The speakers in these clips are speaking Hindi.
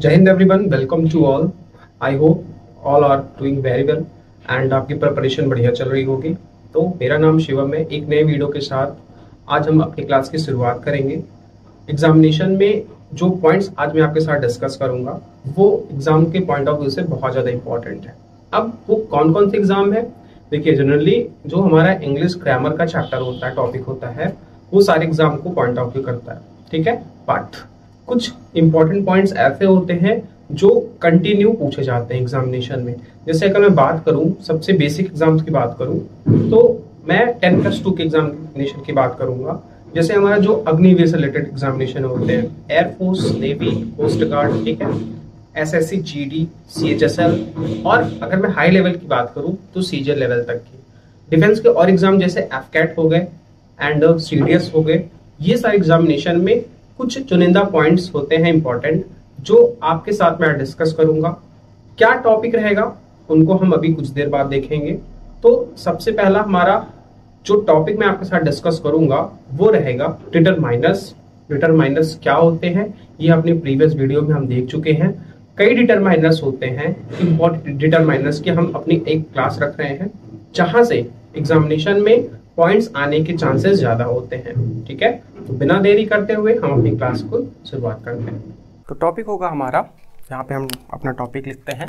जय हिंद everyone, welcome to all. I hope all are doing very well and आपकी प्रिपरेशन बढ़िया चल रही होगी। तो मेरा नाम शिवम है। एक नए वीडियो के साथ आज हम अपनी क्लास की शुरुआत करेंगे। एग्जामिनेशन में जो पॉइंट्स आज मैं आपके साथ डिस्कस करूंगा वो एग्जाम के पॉइंट ऑफ व्यू से बहुत ज़्यादा इंपॉर्टेंट है। अब वो कौन कौन से एग्जाम है, देखिए जनरली जो हमारा इंग्लिश ग्रामर का चैप्टर होता है, टॉपिक होता है, वो सारे एग्जाम को पॉइंट ऑफ व्यू करता है, ठीक है। बट कुछ इंपॉर्टेंट पॉइंट्स ऐसे होते हैं जो कंटिन्यू पूछे जाते हैं एग्जामिनेशन में। जैसे अगर मैं बात करूं, सबसे बेसिक एग्जाम्स की बात करूं तो मैं 10+2 के एग्जामिनेशन की बात करूंगा। जैसे हमारा जो अग्निवीर से रिलेटेड एग्जामिनेशन होते हैं, एयरफोर्स, नेवी, कोस्ट गार्ड, ठीक है, एसएससी, जीडी, सीएचएसएल, और अगर मैं हाई लेवल की बात करूं तो सीजीएल लेवल तक की। डिफेंस के और एग्जाम जैसे एफकेट हो गए एंड सीडीएस हो गए, ये सारे एग्जामिनेशन में कुछ चुनिंदा पॉइंट्स होते हैं इंपॉर्टेंट, जो आपके साथ मैं डिस्कस करूंगा। क्या टॉपिक रहेगा उनको हम अभी कुछ देर बाद देखेंगे। तो सबसे पहला हमारा जो टॉपिक मैं आपके साथ डिस्कस करूंगा वो रहेगा डिटरमाइनर्स। डिटरमाइनर्स क्या होते हैं ये अपने प्रीवियस वीडियो में हम देख चुके हैं। कई डिटरमाइनर्स होते हैं, इंपॉर्टेंट डिटरमाइनर्स की हम अपनी एक क्लास रख रहे हैं जहां से एग्जामिनेशन में पॉइंट्स आने के चांसेस ज्यादा होते हैं, ठीक है। तो बिना देरी करते हुए हम अपनी क्लास को शुरुआत करते हैं। तो टॉपिक होगा हमारा, यहाँ पे हम अपना टॉपिक लिखते हैं,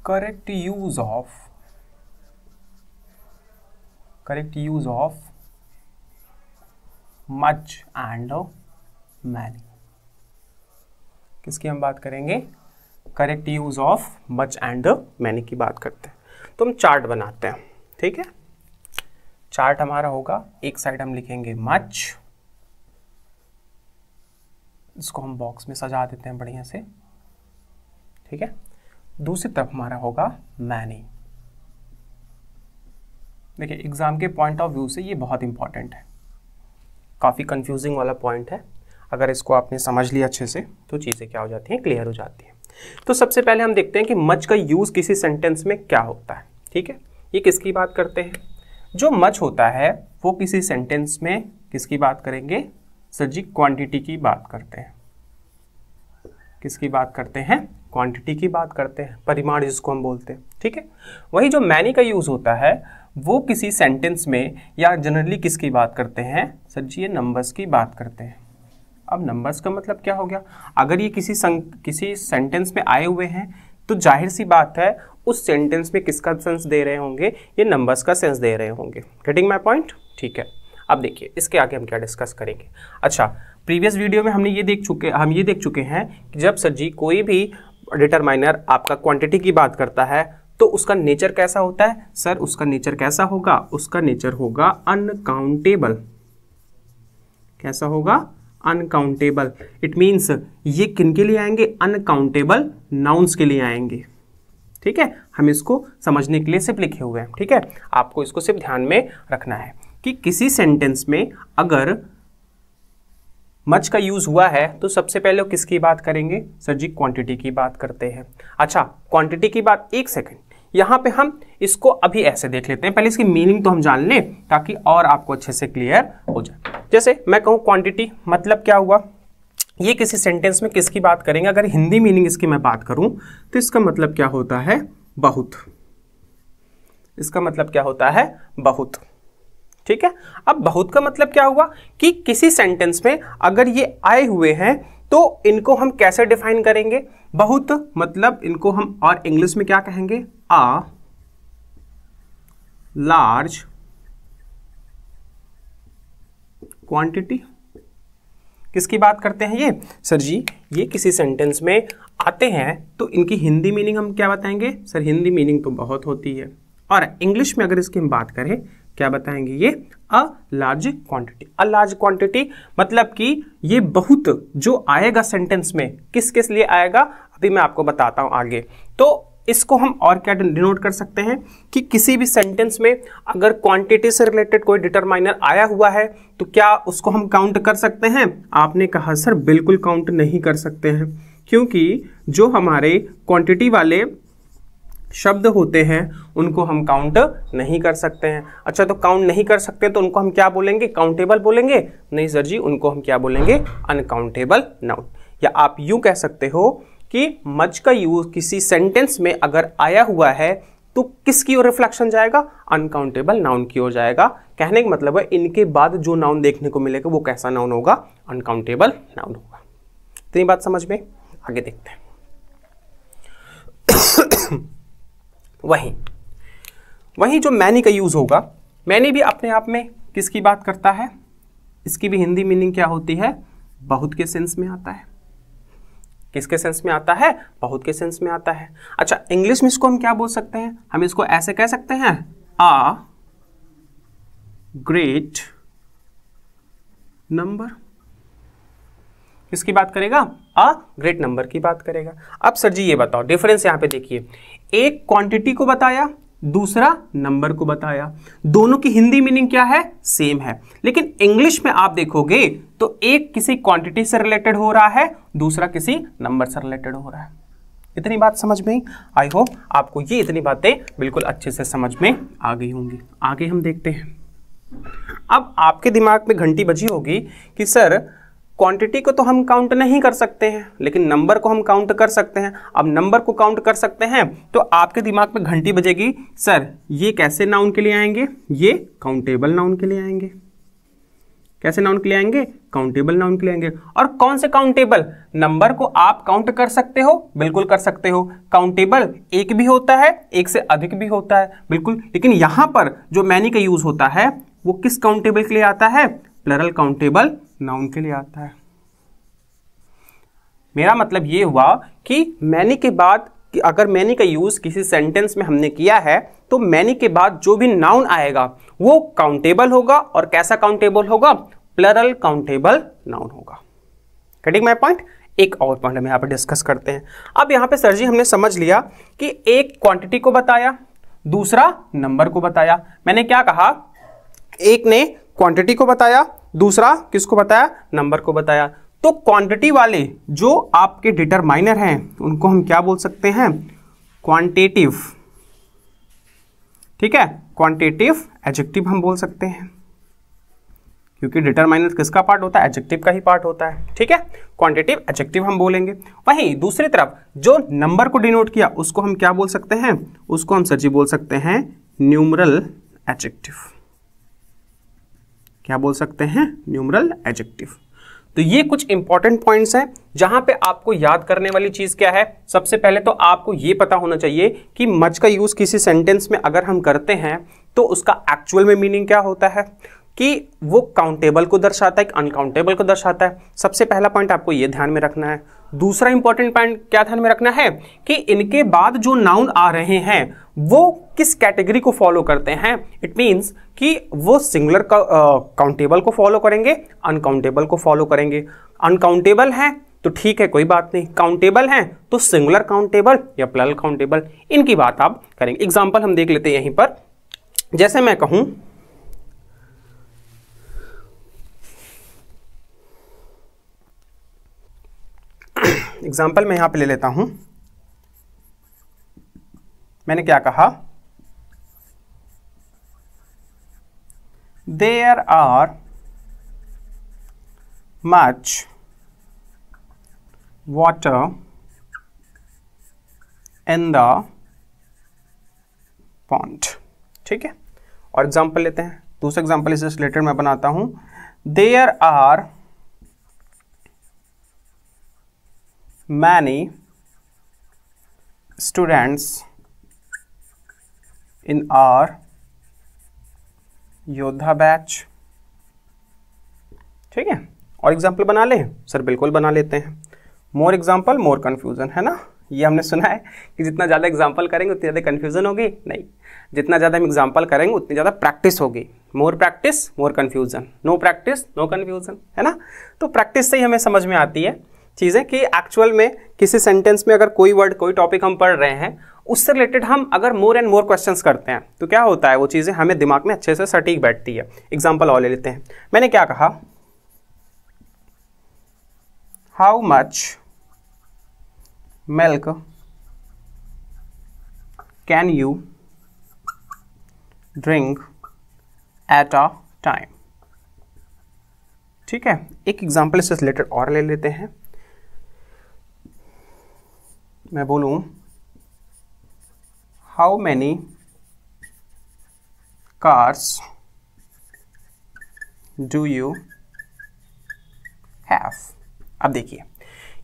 correct use of much and many. किसकी हम बात करेंगे? Correct use of much and many की बात करते हैं। तो हम चार्ट बनाते हैं, ठीक है। चार्ट हमारा होगा, एक साइड हम लिखेंगे मच, इसको हम बॉक्स में सजा देते हैं बढ़िया से, ठीक है। दूसरी तरफ हमारा होगा मैनी। देखिए एग्जाम के पॉइंट ऑफ व्यू से ये बहुत इंपॉर्टेंट है, काफ़ी कंफ्यूजिंग वाला पॉइंट है। अगर इसको आपने समझ लिया अच्छे से तो चीज़ें क्या हो जाती हैं, क्लियर हो जाती हैं। तो सबसे पहले हम देखते हैं कि मच का यूज़ किसी सेंटेंस में क्या होता है, ठीक है। ये किसकी बात करते हैं? जो मच होता है वो किसी सेंटेंस में किसकी बात करेंगे? सर जी क्वांटिटी की बात करते हैं। किसकी बात करते हैं? क्वांटिटी की बात करते हैं, परिमाण जिसको हम बोलते हैं, ठीक है। वही जो मैनी का यूज़ होता है वो किसी सेंटेंस में या जनरली किसकी बात करते हैं? सर जी ये नंबर्स की बात करते हैं। अब नंबर्स का मतलब क्या हो गया? अगर ये किसी सेंटेंस में आए हुए हैं तो जाहिर सी बात है उस सेंटेंस में किसका सेंस दे रहे होंगे? ये नंबर्स का सेंस दे रहे होंगे। Getting my point? ठीक है। अब देखिए इसके आगे हम क्या डिस्कस करेंगे। अच्छा, प्रीवियस वीडियो में हम ये देख चुके हैं कि जब सर जी कोई भी डिटरमाइनर आपका क्वांटिटी की बात करता है तो उसका नेचर कैसा होता है? सर उसका नेचर कैसा होगा? उसका नेचर होगा अनकाउंटेबल। कैसा होगा? अनकाउंटेबल। इट मीन्स ये किनके लिए आएंगे? अनकाउंटेबल नाउन्स के लिए आएंगे, ठीक है। हम इसको समझने के लिए सिर्फ लिखे हुए हैं, ठीक है। आपको इसको सिर्फ ध्यान में रखना है कि किसी सेंटेंस में अगर मच का यूज हुआ है तो सबसे पहले किसकी बात करेंगे? सर जी क्वांटिटी की बात करते हैं। अच्छा, क्वांटिटी की बात, एक सेकंड, यहाँ पे हम इसको अभी ऐसे देख लेते हैं, पहले इसकी मीनिंग तो हम जान लें ताकि और आपको अच्छे से क्लियर हो जाए। जैसे मैं कहूँ क्वांटिटी मतलब क्या हुआ? ये किसी सेंटेंस में किसकी बात करेंगे? अगर हिंदी मीनिंग इसकी मैं बात करूं तो इसका मतलब क्या होता है? बहुत। इसका मतलब क्या होता है? बहुत, ठीक है। अब बहुत का मतलब क्या हुआ कि किसी सेंटेंस में अगर ये आए हुए हैं तो इनको हम कैसे डिफाइन करेंगे? बहुत मतलब इनको हम और इंग्लिश में क्या कहेंगे? अ लार्ज क्वांटिटी। किसकी बात करते हैं ये? सर जी ये किसी सेंटेंस में आते हैं तो इनकी हिंदी मीनिंग हम क्या बताएंगे? सर हिंदी मीनिंग तो बहुत होती है, और इंग्लिश में अगर इसकी हम बात करें क्या बताएंगे? ये अ लार्ज क्वांटिटी। अ लार्ज क्वांटिटी मतलब कि ये बहुत जो आएगा सेंटेंस में किस किस लिए आएगा अभी मैं आपको बताता हूं आगे। तो इसको हम और क्या डिनोट कर सकते हैं कि किसी भी सेंटेंस में अगर क्वांटिटी से रिलेटेड कोई डिटरमाइनर आया हुआ है तो क्या उसको हम काउंट कर सकते हैं? आपने कहा सर बिल्कुल काउंट नहीं कर सकते हैं, क्योंकि जो हमारे क्वांटिटी वाले शब्द होते हैं उनको हम काउंट नहीं कर सकते हैं। अच्छा, तो काउंट नहीं कर सकते तो उनको हम क्या बोलेंगे? काउंटेबल बोलेंगे? नहीं सर जी, उनको हम क्या बोलेंगे? Uncountable noun. या आप यूं कह सकते हो कि मच का यूज किसी सेंटेंस में अगर आया हुआ है तो किसकी ओर रिफ्लेक्शन जाएगा? अनकाउंटेबल नाउन की ओर जाएगा। कहने का मतलब है इनके बाद जो नाउन देखने को मिलेगा वो कैसा नाउन होगा? अनकाउंटेबल नाउन होगा। इतनी बात समझ में? आगे देखते हैं। वहीं जो मैनी का यूज होगा, मैनी भी अपने आप में किसकी बात करता है? इसकी भी हिंदी मीनिंग क्या होती है? बहुत के सेंस में आता है। किसके सेंस में आता है? बहुत के सेंस में आता है। अच्छा, इंग्लिश में इसको हम क्या बोल सकते हैं? हम इसको ऐसे कह सकते हैं, अ ग्रेट नंबर। किसकी बात करेगा? अ ग्रेट नंबर की बात करेगा। अब सर जी ये बताओ, डिफरेंस यहां पे देखिए, एक क्वांटिटी को बताया, दूसरा नंबर को बताया। दोनों की हिंदी मीनिंग क्या है? सेम है। लेकिन इंग्लिश में आप देखोगे तो एक किसी क्वांटिटी से रिलेटेड हो रहा है, दूसरा किसी नंबर से रिलेटेड हो रहा है। इतनी बात समझ में? आई होप आपको ये इतनी बातें बिल्कुल अच्छे से समझ में आ गई होंगी। आगे हम देखते हैं। अब आपके दिमाग में घंटी बजी होगी कि सर क्वांटिटी को तो हम काउंट नहीं कर सकते हैं, लेकिन नंबर को हम काउंट कर सकते हैं। अब नंबर को काउंट कर सकते हैं तो आपके दिमाग में घंटी बजेगी, सर ये कैसे नाउन के लिए आएंगे? ये काउंटेबल नाउन के लिए आएंगे। कैसे नाउन के लिए आएंगे? काउंटेबल नाउन के लिए आएंगे। और कौन से काउंटेबल? नंबर को आप काउंट कर सकते हो, बिल्कुल कर सकते हो। काउंटेबल एक भी होता है, एक से अधिक भी होता है, बिल्कुल। लेकिन यहां पर जो मैनी का यूज होता है वो किस काउंटेबल के लिए आता है? प्लरल काउंटेबल नाउन के लिए आता है। मेरा मतलब ये हुआ कि मैनी के बाद कि अगर मैनी का यूज किसी सेंटेंस में हमने किया है तो मैनी के बाद जो भी नाउन आएगा वो काउंटेबल होगा। और कैसा काउंटेबल होगा? प्लरल काउंटेबल नाउन होगा। Cutting my point? एक और पॉइंट हम यहां पर डिस्कस करते हैं। अब यहां पे सर जी हमने समझ लिया कि एक क्वांटिटी को बताया, दूसरा नंबर को बताया। मैंने क्या कहा? एक ने क्वांटिटी को बताया, दूसरा किसको बताया? नंबर को बताया। तो क्वांटिटी वाले जो आपके डिटरमाइनर हैं उनको हम क्या बोल सकते हैं? क्वांटिटेटिव। ठीक है, क्वांटिटेटिव एडजेक्टिव हम बोल सकते हैं, क्योंकि डिटरमाइनर किसका पार्ट होता है? एडजेक्टिव का ही पार्ट होता है। ठीक है, क्वांटिटेटिव एडजेक्टिव हम बोलेंगे। वहीं दूसरी तरफ जो नंबर को डिनोट किया उसको हम क्या बोल सकते हैं? उसको हम सर जी बोल सकते हैं न्यूमरल एडजेक्टिव। क्या बोल सकते हैं? Numeral adjective. तो ये कुछ इंपॉर्टेंट पॉइंट्स हैं जहां पे आपको याद करने वाली चीज क्या है? सबसे पहले तो आपको ये पता होना चाहिए कि मच का यूज किसी सेंटेंस में अगर हम करते हैं तो उसका एक्चुअल में मीनिंग क्या होता है, कि वो काउंटेबल को दर्शाता है कि अनकाउंटेबल को दर्शाता है। सबसे पहला पॉइंट आपको ये ध्यान में रखना है। दूसरा इंपॉर्टेंट पॉइंट क्या ध्यान में रखना है कि इनके बाद जो नाउन आ रहे हैं वो किस कैटेगरी को फॉलो करते हैं। इट मींस कि वो सिंगुलर काउंटेबल को फॉलो करेंगे, अनकाउंटेबल को फॉलो करेंगे। अनकाउंटेबल है तो ठीक है, कोई बात नहीं। काउंटेबल है तो सिंगुलर काउंटेबल या प्लरल काउंटेबल, इनकी बात आप करेंगे। एग्जाम्पल हम देख लेते हैं यहीं पर। जैसे मैं कहूं एग्जाम्पल मैं यहां पे ले लेता हूं। मैंने क्या कहा? There are much water in the pond. ठीक है, और एग्जाम्पल लेते हैं। दूसरा एग्जाम्पल इससे रिलेटेड मैं बनाता हूं। There are many students in our Yoddha batch. ठीक है, और एग्जाम्पल बना लें? सर बिल्कुल बना लेते हैं। मोर एग्जाम्पल मोर कन्फ्यूजन, है ना? ये हमने सुना है कि जितना ज़्यादा एग्जाम्पल करेंगे उतनी ज़्यादा कन्फ्यूजन होगी। नहीं, जितना ज़्यादा हम एग्जाम्पल करेंगे उतनी ज़्यादा प्रैक्टिस होगी। More practice more confusion, no practice no confusion, है ना? तो प्रैक्टिस से ही हमें समझ में आती है चीज़ें कि एक्चुअल में किसी सेंटेंस में अगर कोई वर्ड, कोई टॉपिक हम पढ़ रहे हैं उससे रिलेटेड हम अगर मोर एंड मोर क्वेश्चंस करते हैं तो क्या होता है, वो चीज़ें हमें दिमाग में अच्छे से सटीक बैठती है। एग्जाम्पल और ले लेते हैं। मैंने क्या कहा? How much milk can you drink at a time. ठीक है, एक एग्जाम्पल इससे रिलेटेड और ले लेते हैं। मैं बोलूं how many cars do you have. अब देखिए,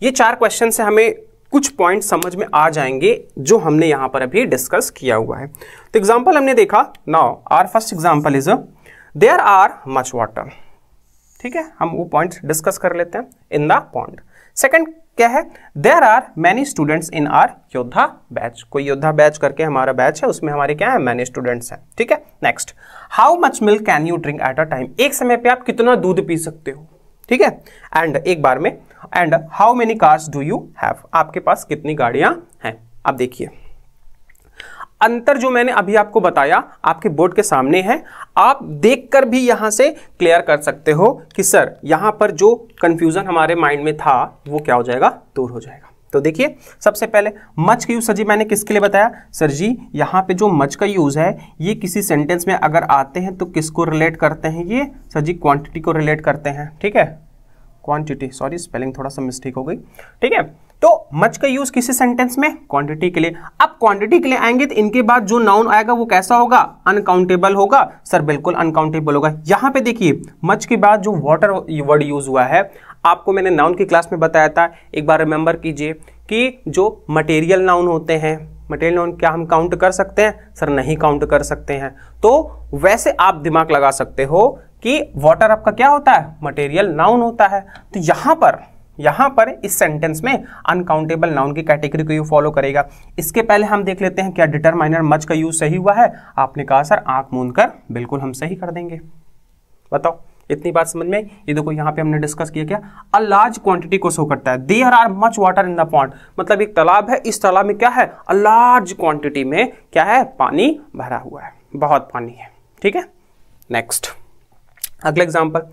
ये 4 क्वेश्चन से हमें कुछ पॉइंट समझ में आ जाएंगे जो हमने यहां पर अभी डिस्कस किया हुआ है। तो एग्जाम्पल हमने देखा, now our first example is there are much water. ठीक है, हम वो पॉइंट डिस्कस कर लेते हैं इन द पॉन्ड। सेकंड क्या है, there are many students in our Yoddha batch. कोई योद्धा बैच करके हमारा बैच है, उसमें हमारे क्या है, मैनी स्टूडेंट्स हैं। ठीक है, next, how much milk can you drink at a time. एक समय पे आप कितना दूध पी सकते हो। ठीक है, एंड एक बार में, and how many cars do you have, आपके पास कितनी गाड़ियां हैं। अब देखिए, अंतर जो मैंने अभी आपको बताया आपके बोर्ड के सामने है, आप देखकर भी यहां से क्लियर कर सकते हो कि सर यहां पर जो कंफ्यूजन हमारे माइंड में था वो क्या हो जाएगा, दूर हो जाएगा। तो देखिए, सबसे पहले मच का यूज सर जी मैंने किसके लिए बताया, सर जी यहाँ पे जो मच का यूज है ये किसी सेंटेंस में अगर आते हैं तो किसको रिलेट करते हैं, ये सर जी क्वांटिटी को रिलेट करते हैं। ठीक है, क्वांटिटी, सॉरी स्पेलिंग थोड़ा सा मिस्टेक हो गई। ठीक है, तो मच का यूज किसी सेंटेंस में, क्वांटिटी के लिए। अब क्वांटिटी के लिए आएंगे तो इनके बाद जो नाउन आएगा वो कैसा होगा, अनकाउंटेबल होगा। सर बिल्कुल अनकाउंटेबल होगा। यहां पे देखिए, मच के बाद जो वाटर वर्ड यूज हुआ है, आपको मैंने नाउन की क्लास में बताया था, एक बार रिमेंबर कीजिए कि जो मटेरियल नाउन होते हैं, मटेरियल नाउन क्या हम काउंट कर सकते हैं, सर नहीं काउंट कर सकते हैं। तो वैसे आप दिमाग लगा सकते हो कि वाटर आपका क्या होता है, मटेरियल नाउन होता है। तो यहां पर इस सेंटेंस में अनकाउंटेबल नाउन की कैटेगरी को ये फॉलो करेगा। इसके पहले हम देख लेते हैं क्या डिटरमाइनर मच का यूज सही हुआ है। आपने कहा सर आंख मूंद कर बिल्कुल हम सही कर देंगे। बताओ, इतनी बात समझ में। ये देखो यहाँ पे हमने डिस्कस किया क्या, अ लार्ज क्वांटिटी को शो करता है। There are much water in the pond, मतलब एक तालाब है, इस तालाब में क्या है, अ लार्ज क्वांटिटी में क्या है, पानी भरा हुआ है, बहुत पानी है। ठीक है, नेक्स्ट अगला एग्जांपल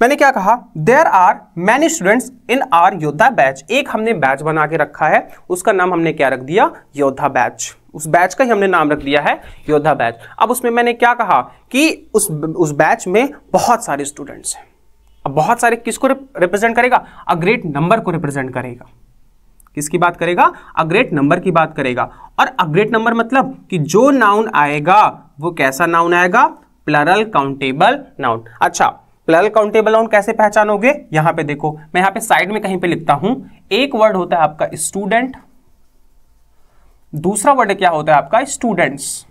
मैंने क्या कहा, there are many students in our Yoddha batch. एक हमने बैच बना के रखा है, उसका नाम हमने क्या रख दिया, योद्धा बैच। उस बैच का ही हमने नाम रख दिया है योद्धा बैच। अब उसमें मैंने क्या कहा कि उस बैच में बहुत सारे स्टूडेंट्स हैं। अब बहुत सारे किसको रिप्रेजेंट करेगा, अ ग्रेट नंबर को रिप्रेजेंट करेगा। किसकी बात करेगा, अ ग्रेट नंबर की बात करेगा। और अ ग्रेट नंबर मतलब कि जो नाउन आएगा वो कैसा नाउन आएगा, प्लरल काउंटेबल नाउन। अच्छा, प्लरल काउंटेबल नाउन कैसे पहचानोगे, यहां पे देखो, मैं यहां पे साइड में कहीं पे लिखता हूं, एक वर्ड होता है आपका स्टूडेंट, दूसरा वर्ड क्या होता है आपका स्टूडेंट्स।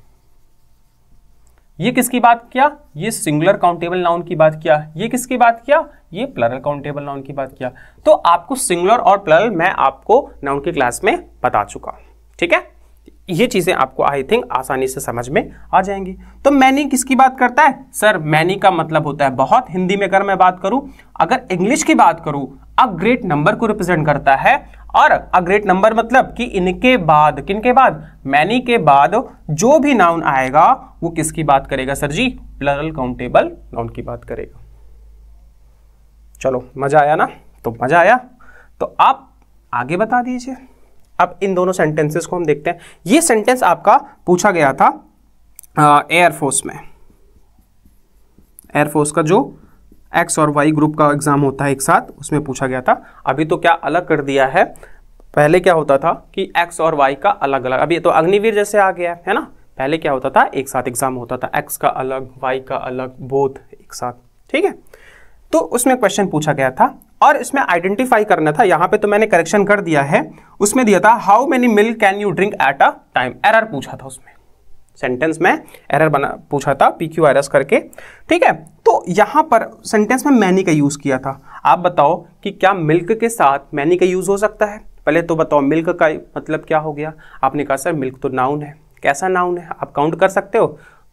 ये किसकी बात किया, ये सिंगुलर काउंटेबल नाउन की बात किया। ये किसकी बात किया, ये प्लरल काउंटेबल नाउन की बात किया। तो आपको सिंगुलर और प्लरल मैं आपको नाउन की क्लास में बता चुका। ठीक है, ये चीजें आपको आई थिंक आसानी से समझ में आ जाएंगी। तो मैनी किसकी बात करता है, सर मैनी का मतलब होता है बहुत। हिंदी में अगर मैं बात करूं, अगर इंग्लिश की बात करूं, अ ग्रेट नंबर को रिप्रेजेंट करता है। और अ ग्रेट नंबर मतलब कि इनके बाद, किनके बाद, मैनी के बाद जो भी नाउन आएगा वो किसकी बात करेगा, सर जी प्लरल काउंटेबल नाउन की बात करेगा। चलो मजा आया ना, तो मजा आया तो आप आगे बता दीजिए। अब इन दोनों सेंटेंसेस को हम देखते हैं। ये सेंटेंस आपका पूछा गया था एयरफोर्स में। एयरफोर्स का जो एक्स और वाई ग्रुप का एग्जाम होता है एक साथ, उसमें पूछा गया था। अभी तो क्या अलग कर दिया है, पहले क्या होता था कि एक्स और वाई का अलग अलग, अभी तो अग्निवीर जैसे आ गया है ना। पहले क्या होता था, एक साथ एग्जाम होता था, एक्स का अलग, वाई का अलग, बोथ एक साथ। ठीक है, तो उसमें क्वेश्चन पूछा गया था और इसमें आइडेंटिफाई करना था। यहां पे तो मैंने करेक्शन कर दिया है। उसमें दिया था how many milk can you drink at a time. Error पूछा था उसमें, सेंटेंस में एरर बना पूछा था, PQRS करके। ठीक है, तो यहां पर सेंटेंस में मैनी का यूज किया था। आप बताओ कि क्या मिल्क के साथ मैनी का यूज हो सकता है। पहले तो बताओ मिल्क का मतलब क्या हो गया। आपने कहा सर मिल्क तो नाउन है। कैसा नाउन है, आप काउंट कर सकते हो।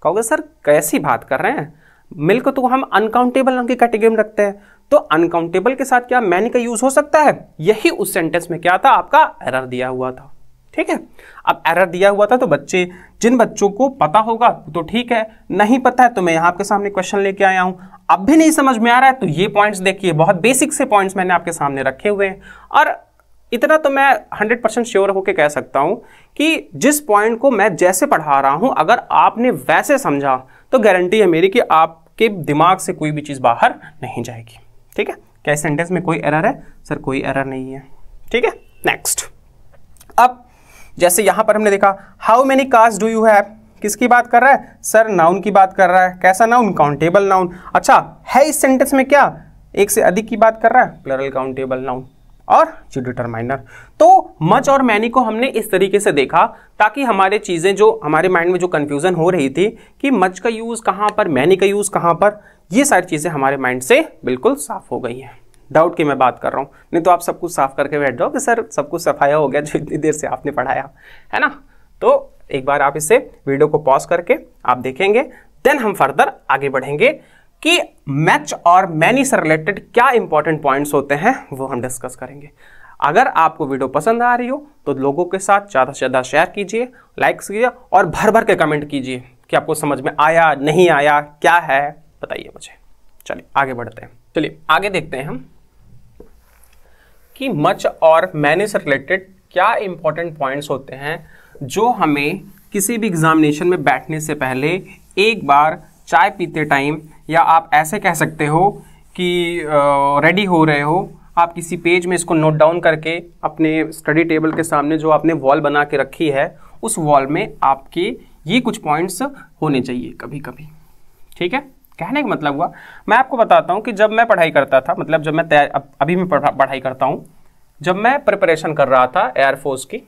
कहोगे सर कैसी बात कर रहे हैं, मिल्क तो हम अनकाउंटेबल नाम की कैटेगरी में रखते हैं, तो अनकाउंटेबल के साथ क्या मैनी का यूज हो सकता है। यही उस सेंटेंस में क्या था, आपका एरर दिया हुआ था। ठीक है, अब एरर दिया हुआ था तो बच्चे, जिन बच्चों को पता होगा तो ठीक है, नहीं पता है तो मैं यहाँ आपके सामने क्वेश्चन लेके आया हूँ। अब भी नहीं समझ में आ रहा है तो ये पॉइंट्स देखिए, बहुत बेसिक से पॉइंट्स मैंने आपके सामने रखे हुए हैं। और इतना तो मैं 100% श्योर होकर कह सकता हूं कि जिस पॉइंट को मैं जैसे पढ़ा रहा हूं अगर आपने वैसे समझा तो गारंटी है मेरी कि आपके दिमाग से कोई भी चीज़ बाहर नहीं जाएगी। ठीक है, क्या इस सेंटेंस में कोई एरर है? सर कोई एरर नहीं है। ठीक है, नेक्स्ट। अब जैसे यहां पर हमने देखा how many cars do you have, किसकी बात कर रहा है? सर नाउन की बात कर रहा है। कैसा नाउन? Countable noun. अच्छा है इस सेंटेंस में क्या एक से अधिक की बात कर रहा है? प्लरल काउंटेबल नाउन और जो डिटरमाइनर। तो मच और मैनी को हमने इस तरीके से देखा ताकि हमारे चीज़ें जो हमारे माइंड में जो कन्फ्यूज़न हो रही थी कि मच का यूज़ कहाँ पर, मैनी का यूज़ कहाँ पर, ये सारी चीज़ें हमारे माइंड से बिल्कुल साफ हो गई हैं। डाउट की मैं बात कर रहा हूँ, नहीं तो आप सब कुछ साफ करके बैठ जाओ कि सर सब कुछ सफाया हो गया जो इतनी देर से आपने पढ़ाया है ना। तो एक बार आप इसे वीडियो को पॉज करके आप देखेंगे, देन हम फर्दर आगे बढ़ेंगे कि मैच और मैनी से रिलेटेड क्या इंपॉर्टेंट पॉइंट्स होते हैं वो हम डिस्कस करेंगे। अगर आपको वीडियो पसंद आ रही हो तो लोगों के साथ ज़्यादा से ज़्यादा शेयर कीजिए, लाइक कीजिए और भर भर के कमेंट कीजिए कि आपको समझ में आया नहीं आया, क्या है बताइए मुझे। चलिए आगे बढ़ते हैं। चलिए आगे देखते हैं हम कि मच और मैनी से रिलेटेड क्या इंपॉर्टेंट पॉइंट्स होते हैं जो हमें किसी भी एग्जामिनेशन में बैठने से पहले एक बार चाय पीते टाइम, या आप ऐसे कह सकते हो कि रेडी हो रहे हो, आप किसी पेज में इसको नोट डाउन करके अपने स्टडी टेबल के सामने जो आपने वॉल बना के रखी है उस वॉल में आपके ये कुछ पॉइंट्स होने चाहिए कभी कभी। ठीक है, कहने का मतलब हुआ मैं आपको बताता हूँ कि जब मैं पढ़ाई करता था, मतलब जब मैं अभी मैं पढ़ाई करता हूँ, जब मैं प्रिपरेशन कर रहा था एयरफोर्स की,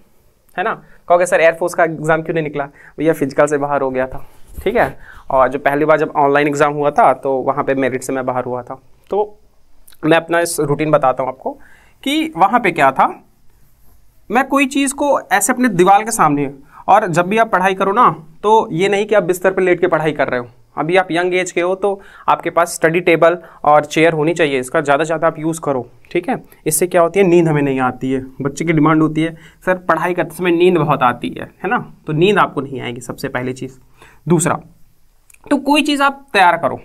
है ना, कहोगे सर एयरफोर्स का एग्ज़ाम क्यों नहीं निकला? भैया फिजिकल से बाहर हो गया था। ठीक है, और जो पहली बार जब ऑनलाइन एग्ज़ाम हुआ था तो वहाँ पे मेरिट से मैं बाहर हुआ था। तो मैं अपना इस रूटीन बताता हूँ आपको कि वहाँ पे क्या था, मैं कोई चीज़ को ऐसे अपने दीवार के सामने, और जब भी आप पढ़ाई करो ना तो ये नहीं कि आप बिस्तर पर लेट के पढ़ाई कर रहे हो, अभी आप यंग एज के हो तो आपके पास स्टडी टेबल और चेयर होनी चाहिए, इसका ज़्यादा से ज़्यादा आप यूज़ करो। ठीक है, इससे क्या होती है, नींद हमें नहीं आती है। बच्चे की डिमांड होती है सर पढ़ाई करते समय नींद बहुत आती है ना, तो नींद आपको नहीं आएगी सबसे पहली चीज़। दूसरा, तो कोई चीज़ आप तैयार करो,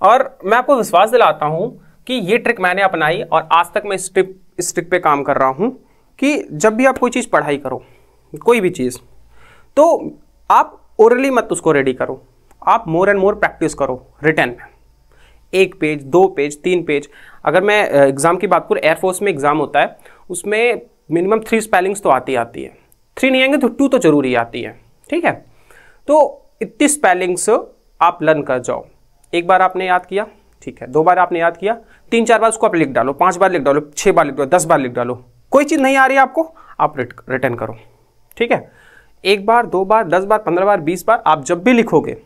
और मैं आपको विश्वास दिलाता हूँ कि ये ट्रिक मैंने अपनाई और आज तक मैं इस ट्रिक पे काम कर रहा हूँ कि जब भी आप कोई चीज़ पढ़ाई करो, कोई भी चीज़, तो आप ओरली मत उसको रेडी करो, आप मोर एंड मोर प्रैक्टिस करो रिटन में। 1 पेज 2 पेज 3 पेज। अगर मैं एग्ज़ाम की बात करूँ, एयरफोर्स में एग्ज़ाम होता है, उसमें मिनिमम 3 स्पेलिंग्स तो आती है, 3 नहीं आएंगे तो 2 तो जरूरी आती है। ठीक है, तो इतनी स्पेलिंग्स आप लर्न कर जाओ। एक बार आपने याद किया, ठीक है, 2 बार आपने याद किया, 3-4 बार उसको आप लिख डालो, 5 बार लिख डालो, 6 बार लिख डालो, 10 बार लिख डालो। कोई चीज़ नहीं आ रही है आपको, आप रिटर्न करो। ठीक है, 1 बार 2 बार 10 बार 15 बार 20 बार आप जब भी लिखोगे,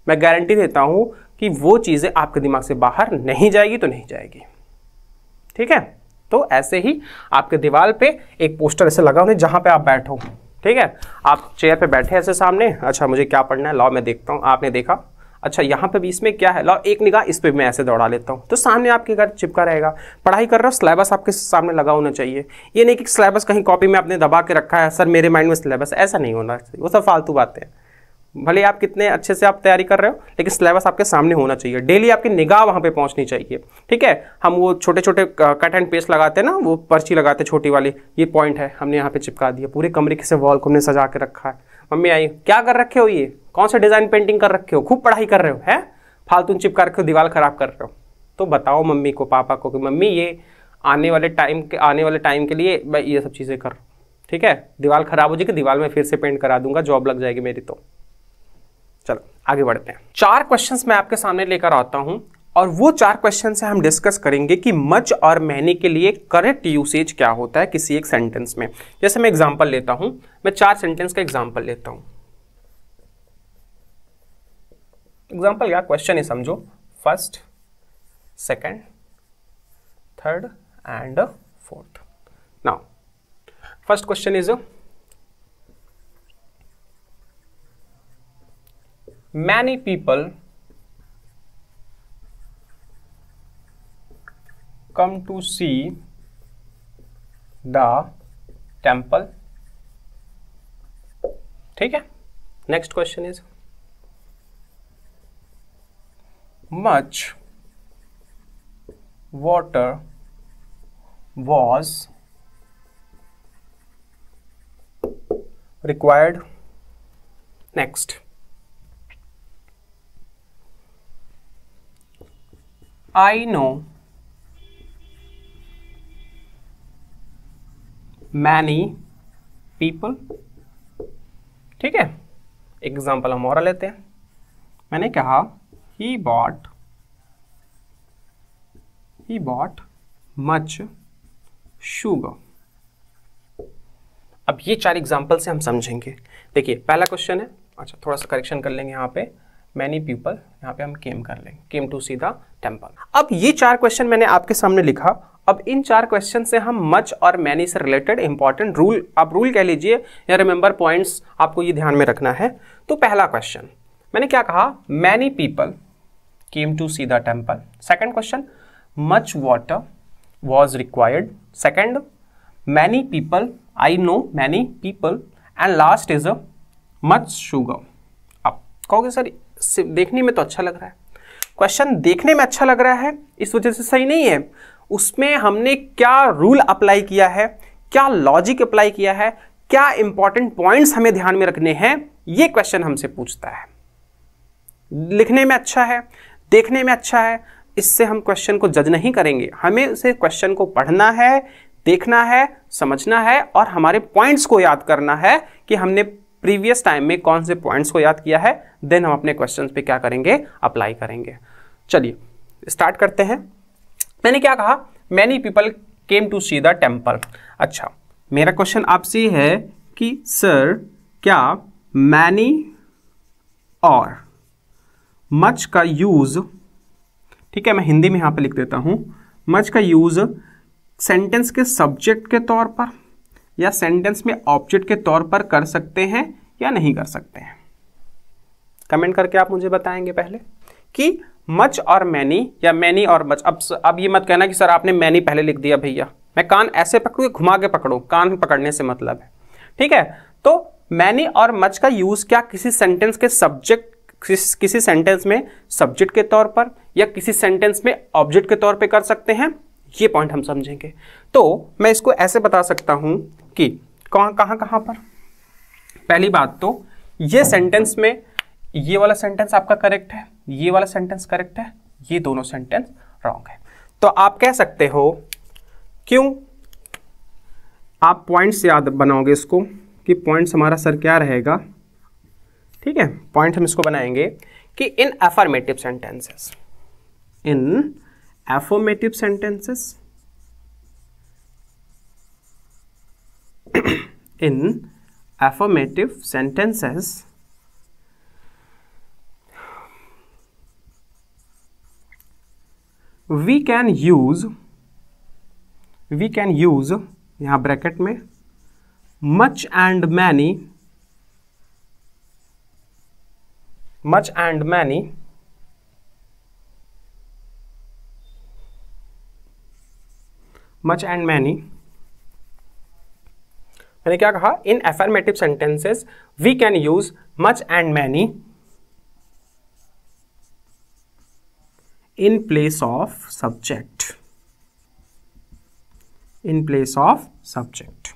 मैं गारंटी देता हूं कि वो चीज़ें आपके दिमाग से बाहर नहीं जाएगी तो नहीं जाएगी। ठीक है, तो ऐसे ही आपके दीवार पे एक पोस्टर ऐसे लगा होना जहां पे आप बैठो। ठीक है, आप चेयर पे बैठे ऐसे सामने, अच्छा मुझे क्या पढ़ना है, लाओ मैं देखता हूँ, आपने देखा, अच्छा यहाँ पे भी इसमें क्या है, लाओ एक निगाह इस पे मैं ऐसे दौड़ा लेता हूँ, तो सामने आपके घर चिपका रहेगा। पढ़ाई कर रहे हो, सिलेबस आपके सामने लगा होना चाहिए। ये नहीं कि सिलेबस कहीं कॉपी में आपने दबा के रखा है, सर मेरे माइंड में सिलेबस, ऐसा नहीं होना चाहिए, वो सब फालतू बातें हैं। भले आप कितने अच्छे से आप तैयारी कर रहे हो, लेकिन सिलेबस आपके सामने होना चाहिए, डेली आपकी निगाह वहाँ पे पहुँचनी चाहिए। ठीक है, हम वो छोटे छोटे कट एंड पेस्ट लगाते हैं ना, वो पर्ची लगाते हैं छोटी वाली, ये पॉइंट है हमने यहाँ पे चिपका दिया, पूरे कमरे के से वॉल को हमने सजा के रखा है। मम्मी आई, क्या कर रखे हो, ये कौन सा डिज़ाइन पेंटिंग कर रखे हो, खूब पढ़ाई कर रहे हो, है फालतू चिपका रखे हो, दीवार खराब कर रहे हो। तो बताओ मम्मी को, पापा को कि मम्मी ये आने वाले टाइम के लिए मैं ये सब चीज़ें कर, ठीक है, दीवार खराब हो जाएगी, दीवार में फिर से पेंट करा दूंगा, जॉब लग जाएगी मेरी। तो चलो आगे बढ़ते हैं। 4 क्वेश्चंस मैं आपके सामने लेकर आता हूं, और वो 4 क्वेश्चन से हम डिस्कस करेंगे कि मच और मैनी के लिए करेक्ट यूसेज क्या होता है किसी एक सेंटेंस में। जैसे मैं एग्जांपल लेता हूं, मैं 4 सेंटेंस का एग्जांपल लेता हूं। एग्जांपल या क्वेश्चन ही समझो, first, second, third and fourth. Now first question is many people come to see the temple। ठीक है, next question is much water was required. Next, I know many people. ठीक है, एग्जाम्पल हम और लेते हैं। मैंने कहा he bought much sugar। अब ये 4 एग्जाम्पल से हम समझेंगे। देखिए पहला क्वेश्चन है, अच्छा थोड़ा सा करेक्शन कर लेंगे यहाँ पे, मैनी पीपल, यहाँ पे हम केम कर लेंगे, came to see the temple. अब ये 4 क्वेश्चन मैंने आपके सामने लिखा। अब इन 4 क्वेश्चन से हम मच और मैनी से रिलेटेड इंपॉर्टेंट रूल, आप रूल कह लीजिए या रिमेंबर पॉइंट्स, आपको ये ध्यान में रखना है। तो पहला क्वेश्चन मैंने क्या कहा, many people came to see the temple. Second question, much water was required. Second, many people, I know many people. And last is a much sugar. अब कहोगे सर देखने में तो अच्छा लग रहा है, क्वेश्चन देखने में अच्छा लग रहा है, इस वजह से सही नहीं है। उसमें हमने क्या रूल अप्लाई किया है, क्या लॉजिक अप्लाई किया है, क्या इंपॉर्टेंट पॉइंट्स हमें ध्यान में रखने हैं, ये क्वेश्चन हमसे पूछता है। लिखने में अच्छा है, देखने में अच्छा है, इससे हम क्वेश्चन को जज नहीं करेंगे। हमें उसे क्वेश्चन को पढ़ना है, देखना है, समझना है और हमारे पॉइंट्स को याद करना है कि हमने प्रीवियस टाइम में कौन से पॉइंट्स को याद किया है, देन हम अपने क्वेश्चंस पे क्या करेंगे, अप्लाई करेंगे। चलिए स्टार्ट करते हैं। मैंने क्या कहा, many people came to see the temple. अच्छा, मेरा क्वेश्चन आपसे है कि सर क्या मैनी और मच का यूज, ठीक है मैं हिंदी में यहां पे लिख देता हूं, मच का यूज सेंटेंस के सब्जेक्ट के तौर पर या सेंटेंस में ऑब्जेक्ट के तौर पर कर सकते हैं या नहीं कर सकते हैं। कमेंट करके आप मुझे बताएंगे पहले कि मच और मैनी या मैनी और मच। अब ये मत कहना कि सर आपने मैनी पहले लिख दिया। भैया मैं कान ऐसे पकड़ू, घुमा के पकड़ो, कान पकड़ने से मतलब है, ठीक है। तो मैनी और मच का यूज क्या किसी सेंटेंस के सब्जेक्ट, किसी सेंटेंस में सब्जेक्ट के तौर पर या किसी सेंटेंस में ऑब्जेक्ट के तौर पे कर सकते हैं, ये पॉइंट हम समझेंगे। तो मैं इसको ऐसे बता सकता हूं कि कहां पर। पहली बात तो ये सेंटेंस में ये वाला सेंटेंस आपका करेक्ट है, ये वाला सेंटेंस करेक्ट है, ये दोनों सेंटेंस रॉन्ग है। तो आप कह सकते हो, क्यों, आप पॉइंट्स याद बनाओगे इसको कि पॉइंट्स हमारा सर क्या रहेगा, ठीक है। पॉइंट हम इसको बनाएंगे कि in affirmative sentences, in affirmative sentences, in affirmative sentences we can use यहां ब्रैकेट में much and many much and many. मैंने क्या कहा, in affirmative sentences we can use much and many in place of subject, in place of subject.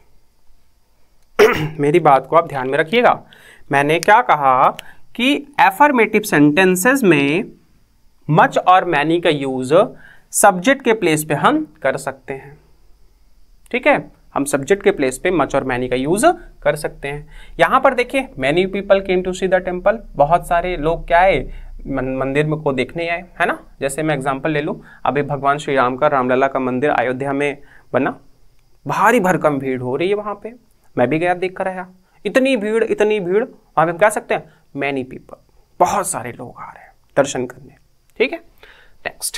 मेरी बात को आप ध्यान में रखिएगा। मैंने क्या कहा कि अफर्मेटिव सेंटेंसेस में मच और मैनी का यूज सब्जेक्ट के प्लेस पे हम कर सकते हैं, ठीक है। हम सब्जेक्ट के प्लेस पे मच और मैनी का यूज कर सकते हैं। यहां पर देखिए, many people came to see the temple, बहुत सारे लोग क्या है, मंदिर में को देखने आए, है ना। जैसे मैं एग्जांपल ले लूं, अभी भगवान श्री राम का, रामलला का मंदिर अयोध्या में बना, भारी भरकम भीड़ हो रही है वहां पे, मैं भी गया देख कर आया, इतनी भीड़ वहां पे हम कह सकते हैं मैनी पीपल, बहुत सारे लोग आ रहे हैं दर्शन करने, ठीक है। नेक्स्ट,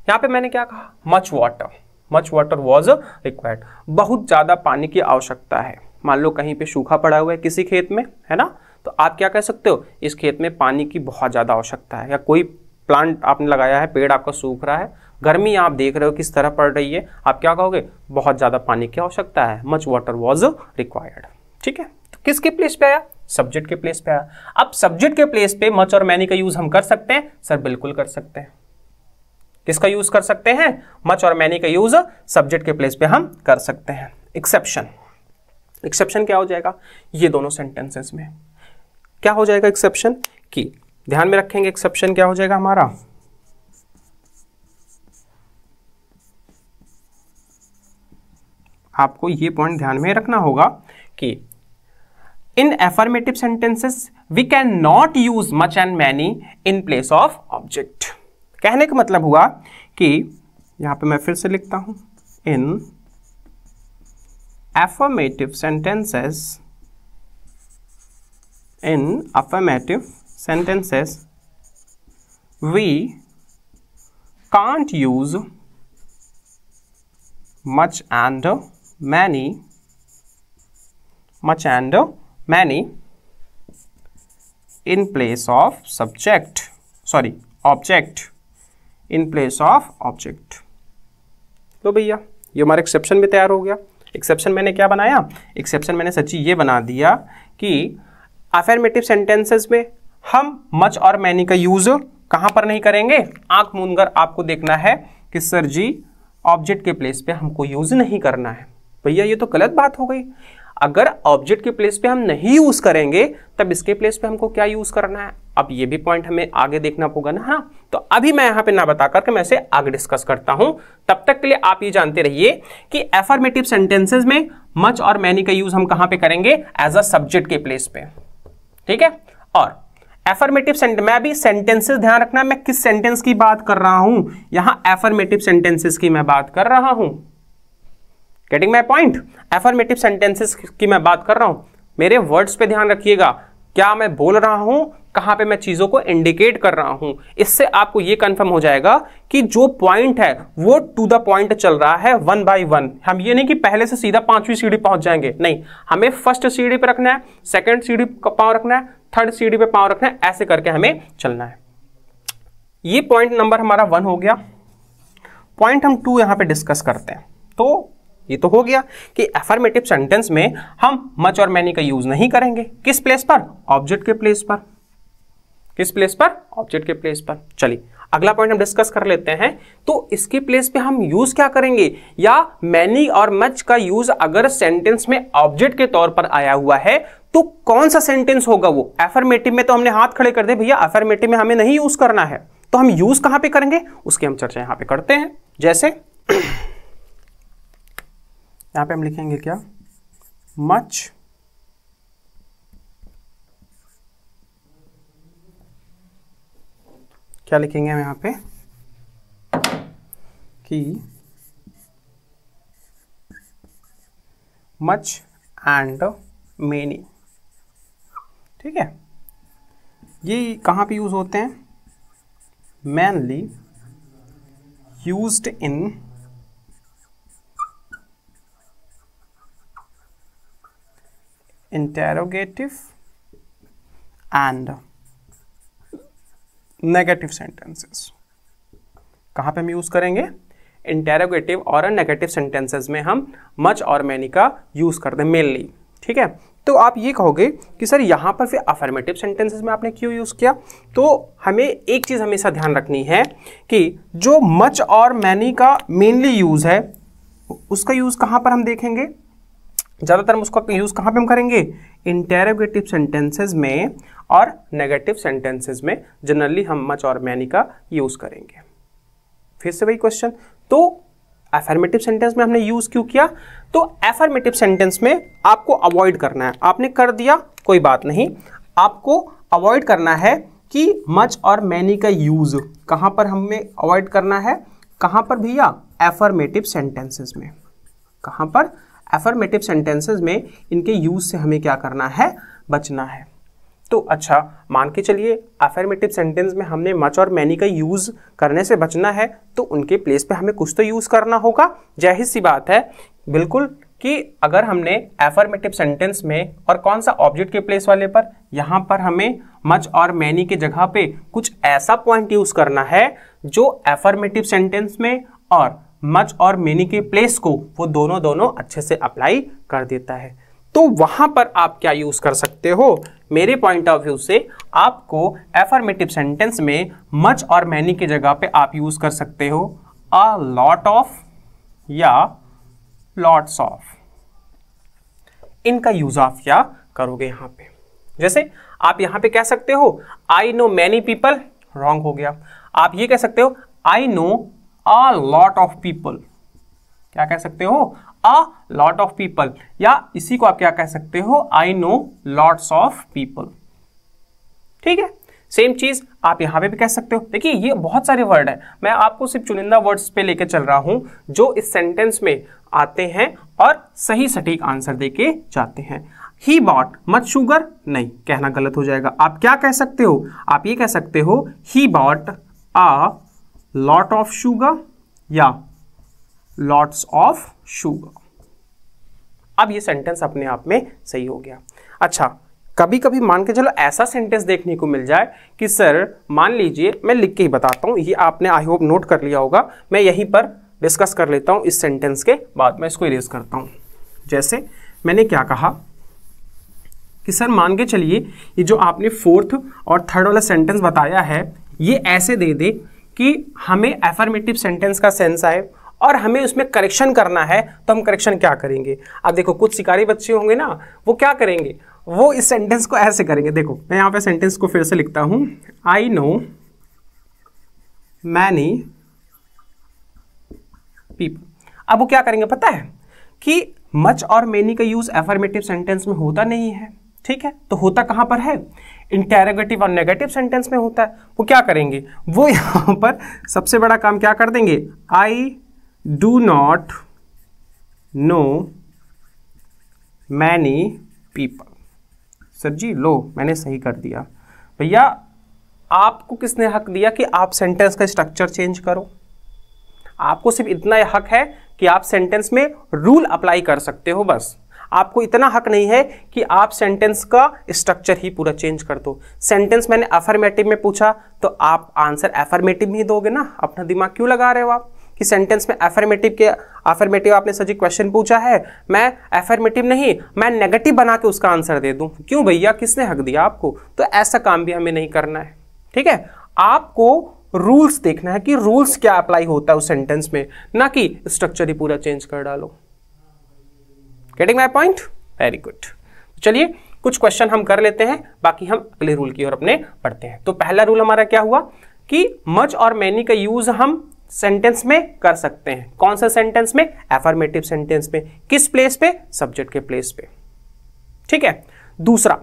यहाँ पे मैंने क्या कहा, मच वाटर वॉज रिक्वायर्ड, बहुत ज़्यादा पानी की आवश्यकता है। मान लो कहीं पे सूखा पड़ा हुआ है किसी खेत में, है ना, तो आप क्या कह सकते हो, इस खेत में पानी की बहुत ज़्यादा आवश्यकता है। या कोई प्लांट आपने लगाया है, पेड़ आपका सूख रहा है, गर्मी आप देख रहे हो किस तरह पड़ रही है, आप क्या कहोगे, बहुत ज़्यादा पानी की आवश्यकता है, मच वाटर वॉज रिक्वायर्ड, ठीक है। तो किसके प्लेस पे आया, सब्जेक्ट के प्लेस पे आया। अब सब्जेक्ट के प्लेस पे मच और मैनी का यूज हम कर सकते हैं, सर बिल्कुल कर सकते हैं। किसका यूज कर सकते हैं, मच और मैनी का यूज सब्जेक्ट के प्लेस पे हम कर सकते हैं। एक्सेप्शन, एक्सेप्शन क्या हो जाएगा, ये दोनों सेंटेंसेस में क्या हो जाएगा एक्सेप्शन की, ध्यान में रखेंगे एक्सेप्शन क्या हो जाएगा हमारा, आपको ये पॉइंट ध्यान में रखना होगा कि in affirmative sentences we can not use much and many in place of object. कहने का मतलब हुआ कि यहां पे मैं फिर से लिखता हूं, in affirmative sentences, in affirmative sentences we can't use much and many in place of subject, sorry object, in place of object। तो भैया ये हमारा एक्सेप्शन भी तैयार हो गया। एक्सेप्शन मैंने क्या बनाया, एक्सेप्शन मैंने सच्ची ये बना दिया कि अफर्मेटिव सेंटेंसेस में हम मच और मैनी का यूज कहां पर नहीं करेंगे, आंख मूंद कर आपको देखना है कि सर जी ऑब्जेक्ट के प्लेस पे हमको यूज नहीं करना है। भैया ये तो गलत बात हो गई, अगर ऑब्जेक्ट के प्लेस पे हम नहीं यूज करेंगे तब इसके प्लेस पे हमको क्या यूज करना है। अब ये भी पॉइंट हमें आगे देखना होगा ना, हाँ। तो अभी मैं यहाँ पे ना बता करके मैं इसे आगे डिस्कस करता हूं, तब तक के लिए आप ये जानते रहिए कि एफर्मेटिव सेंटेंसेस में मच और मैनी का यूज हम कहां पे करेंगे, एज अ सब्जेक्ट के प्लेस पे, ठीक है। और एफर्मेटिव सेंटेंस में भी सेंटेंसेस ध्यान रखना, मैं किस सेंटेंस की बात कर रहा हूं, यहां एफर्मेटिव सेंटेंसेस की मैं बात कर रहा हूं। Getting my point, affirmative sentences की मैं बात कर रहा हूं। मेरे वर्ड्स पे ध्यान रखिएगा, क्या मैं बोल रहा हूं, कहां पे मैं चीजों को इंडिकेट कर रहा हूं। इससे आपको यह कंफर्म हो जाएगा कि जो पॉइंट है वो टू द पॉइंट चल रहा है, वन बाय वन। हम ये नहीं कि पहले से सीधा 5वीं सीढ़ी पहुंच जाएंगे, नहीं, हमें फर्स्ट सीढ़ी पे रखना है, सेकंड सीढ़ी का पांव रखना है, थर्ड सीढ़ी पे पांव रखना है, ऐसे करके हमें चलना है। ये पॉइंट नंबर हमारा 1 हो गया। पॉइंट हम 2 यहां पे डिस्कस करते हैं। तो ये तो हो गया कि एफर्मेटिव सेंटेंस में हम मच और मैनी का यूज नहीं करेंगे, किस प्लेस पर, ऑब्जेक्ट के प्लेस पर। किस प्लेस पर, ऑब्जेक्ट के प्लेस पर। चलिए अगला पॉइंट हम डिस्कस कर लेते हैं। तो इसके प्लेस पे हम यूज क्या करेंगे, या मैनी और मच का यूज अगर सेंटेंस में ऑब्जेक्ट के तौर पर आया हुआ है तो कौन सा सेंटेंस होगा वो। एफर्मेटिव में तो हमने हाथ खड़े कर दे, भैया एफर्मेटिव में हमें नहीं यूज करना है, तो हम यूज कहां पे करेंगे उसकी हम चर्चा यहां पे करते हैं। जैसे यहां पे हम लिखेंगे क्या, मच क्या लिखेंगे हम यहां पे कि मच एंड मेनी, ठीक है। ये कहां पे यूज होते हैं, mainly used in interrogative and negative sentences. कहां पे हम यूज करेंगे, इंटेरोगेटिव और नेगेटिव सेंटेंसेस में हम मच और मैनी का यूज करते हैं मेनली, ठीक है। तो आप ये कहोगे कि सर यहां पर फिर अफर्मेटिव सेंटेंसेस में आपने क्यों यूज किया। तो हमें एक चीज हमेशा ध्यान रखनी है कि जो मच और मैनी का मेनली यूज है उसका यूज कहां पर हम देखेंगे, ज्यादातर उसका यूज कहां पे हम करेंगे, इंटेरोगेटिव सेंटेंसेस में और नेगेटिव सेंटेंसेस में जनरली हम मच और मैनी का यूज करेंगे। फिर से वही क्वेश्चन, तो एफर्मेटिव सेंटेंस में हमने यूज क्यों किया, तो एफर्मेटिव सेंटेंस में आपको अवॉइड करना है, आपने कर दिया कोई बात नहीं, आपको अवॉइड करना है कि मच और मैनी का यूज कहां पर हमें अवॉइड करना है, कहां पर भैया, एफर्मेटिव सेंटेंसेस में। कहां पर, एफर्मेटिव सेंटेंसेस में इनके यूज से हमें क्या करना है, बचना है। तो अच्छा मान के चलिए अफर्मेटिव सेंटेंस में हमने मच और मैनी का यूज करने से बचना है, तो उनके प्लेस पे हमें कुछ तो यूज करना होगा। जाहिर सी बात है बिल्कुल कि अगर हमने एफर्मेटिव सेंटेंस में, और कौन सा, ऑब्जेक्ट के प्लेस वाले पर, यहां पर हमें मच और मैनी के जगह पे कुछ ऐसा पॉइंट यूज करना है जो एफर्मेटिव सेंटेंस में और मच और मैनी के प्लेस को वो दोनों अच्छे से अप्लाई कर देता है। तो वहां पर आप क्या यूज कर सकते हो, मेरे पॉइंट ऑफ व्यू से आपको एफर्मेटिव सेंटेंस में मच और मैनी की जगह पे आप यूज कर सकते हो अ लॉट ऑफ या लॉट्स ऑफ। इनका यूज आप क्या करोगे यहाँ पे। जैसे आप यहाँ पे कह सकते हो आई नो मैनी पीपल, रॉन्ग हो गया। आप ये कह सकते हो I know a lot of people, क्या कह सकते हो, अ लॉट ऑफ पीपल, या इसी को आप क्या कह सकते हो, I know lots of people. ठीक है, सेम चीज आप यहां पे भी कह सकते हो। देखिए ये बहुत सारे वर्ड है, मैं आपको सिर्फ चुनिंदा वर्ड्स पे लेके चल रहा हूं जो इस सेंटेंस में आते हैं और सही सटीक आंसर देके जाते हैं। ही बॉट मच शुगर, नहीं कहना गलत हो जाएगा। आप क्या कह सकते हो, आप ये कह सकते हो he bought a lot of sugar या लॉट्स ऑफ शुगर। अब ये सेंटेंस अपने आप में सही हो गया। अच्छा, कभी कभी मान के चलो ऐसा सेंटेंस देखने को मिल जाए कि सर मान लीजिए, मैं लिख के ही बताता हूं, ये आपने आई होप नोट कर लिया होगा, मैं यहीं पर डिस्कस कर लेता हूं इस सेंटेंस के बाद मैं इसको इरेज करता हूं। जैसे मैंने क्या कहा कि सर मान के चलिए ये जो आपने फोर्थ और थर्ड वाला सेंटेंस बताया है ये ऐसे दे दे कि हमें एफर्मेटिव सेंटेंस का सेंस आए और हमें उसमें करेक्शन करना है, तो हम करेक्शन क्या करेंगे। अब देखो कुछ शिकारी बच्चे होंगे ना, वो क्या करेंगे, वो इस सेंटेंस को ऐसे करेंगे। देखो मैं यहां पे सेंटेंस को फिर से लिखता हूं, आई नो मैनी पीपल। अब वो क्या करेंगे पता है कि मच और मैनी का यूज एफर्मेटिव सेंटेंस में होता नहीं है, ठीक है, तो होता कहां पर है, इंटेरोगेटिव और नेगेटिव सेंटेंस में होता है। वो क्या करेंगे, वो यहां पर सबसे बड़ा काम क्या कर देंगे, I do not know many people. Sir ji लो मैंने सही कर दिया। भैया आपको किसने हक दिया कि आप सेंटेंस का स्ट्रक्चर चेंज करो। आपको सिर्फ इतना हक है कि आप सेंटेंस में रूल अप्लाई कर सकते हो, बस। आपको इतना हक नहीं है कि आप सेंटेंस का स्ट्रक्चर ही पूरा चेंज कर दो। सेंटेंस मैंने अफर्मेटिव में पूछा तो आप आंसर अफर्मेटिव में ही दोगे ना, अपना दिमाग क्यों लगा रहे हो आप कि सेंटेंस में अफर्मेटिव आपने सर जी क्वेश्चन पूछा है, मैं अफर्मेटिव नहीं मैं नेगेटिव बना के उसका आंसर दे दूं। क्यों भैया, किसने हक दिया आपको। तो ऐसा काम भी हमें नहीं करना है, ठीक है। आपको रूल्स देखना है कि रूल्स क्या अप्लाई होता है उस सेंटेंस में, ना कि स्ट्रक्चर ही पूरा चेंज कर डालो। Getting my point, very good. चलिए कुछ क्वेश्चन हम कर लेते हैं, बाकी हम अगले रूल की ओर अपने पढ़ते हैं। तो पहला रूल हमारा क्या हुआ कि मच और मैनी का यूज हम सेंटेंस में कर सकते हैं। कौन सा सेंटेंस में, एफर्मेटिव सेंटेंस में। किस प्लेस पे, सब्जेक्ट के प्लेस पे, ठीक है। दूसरा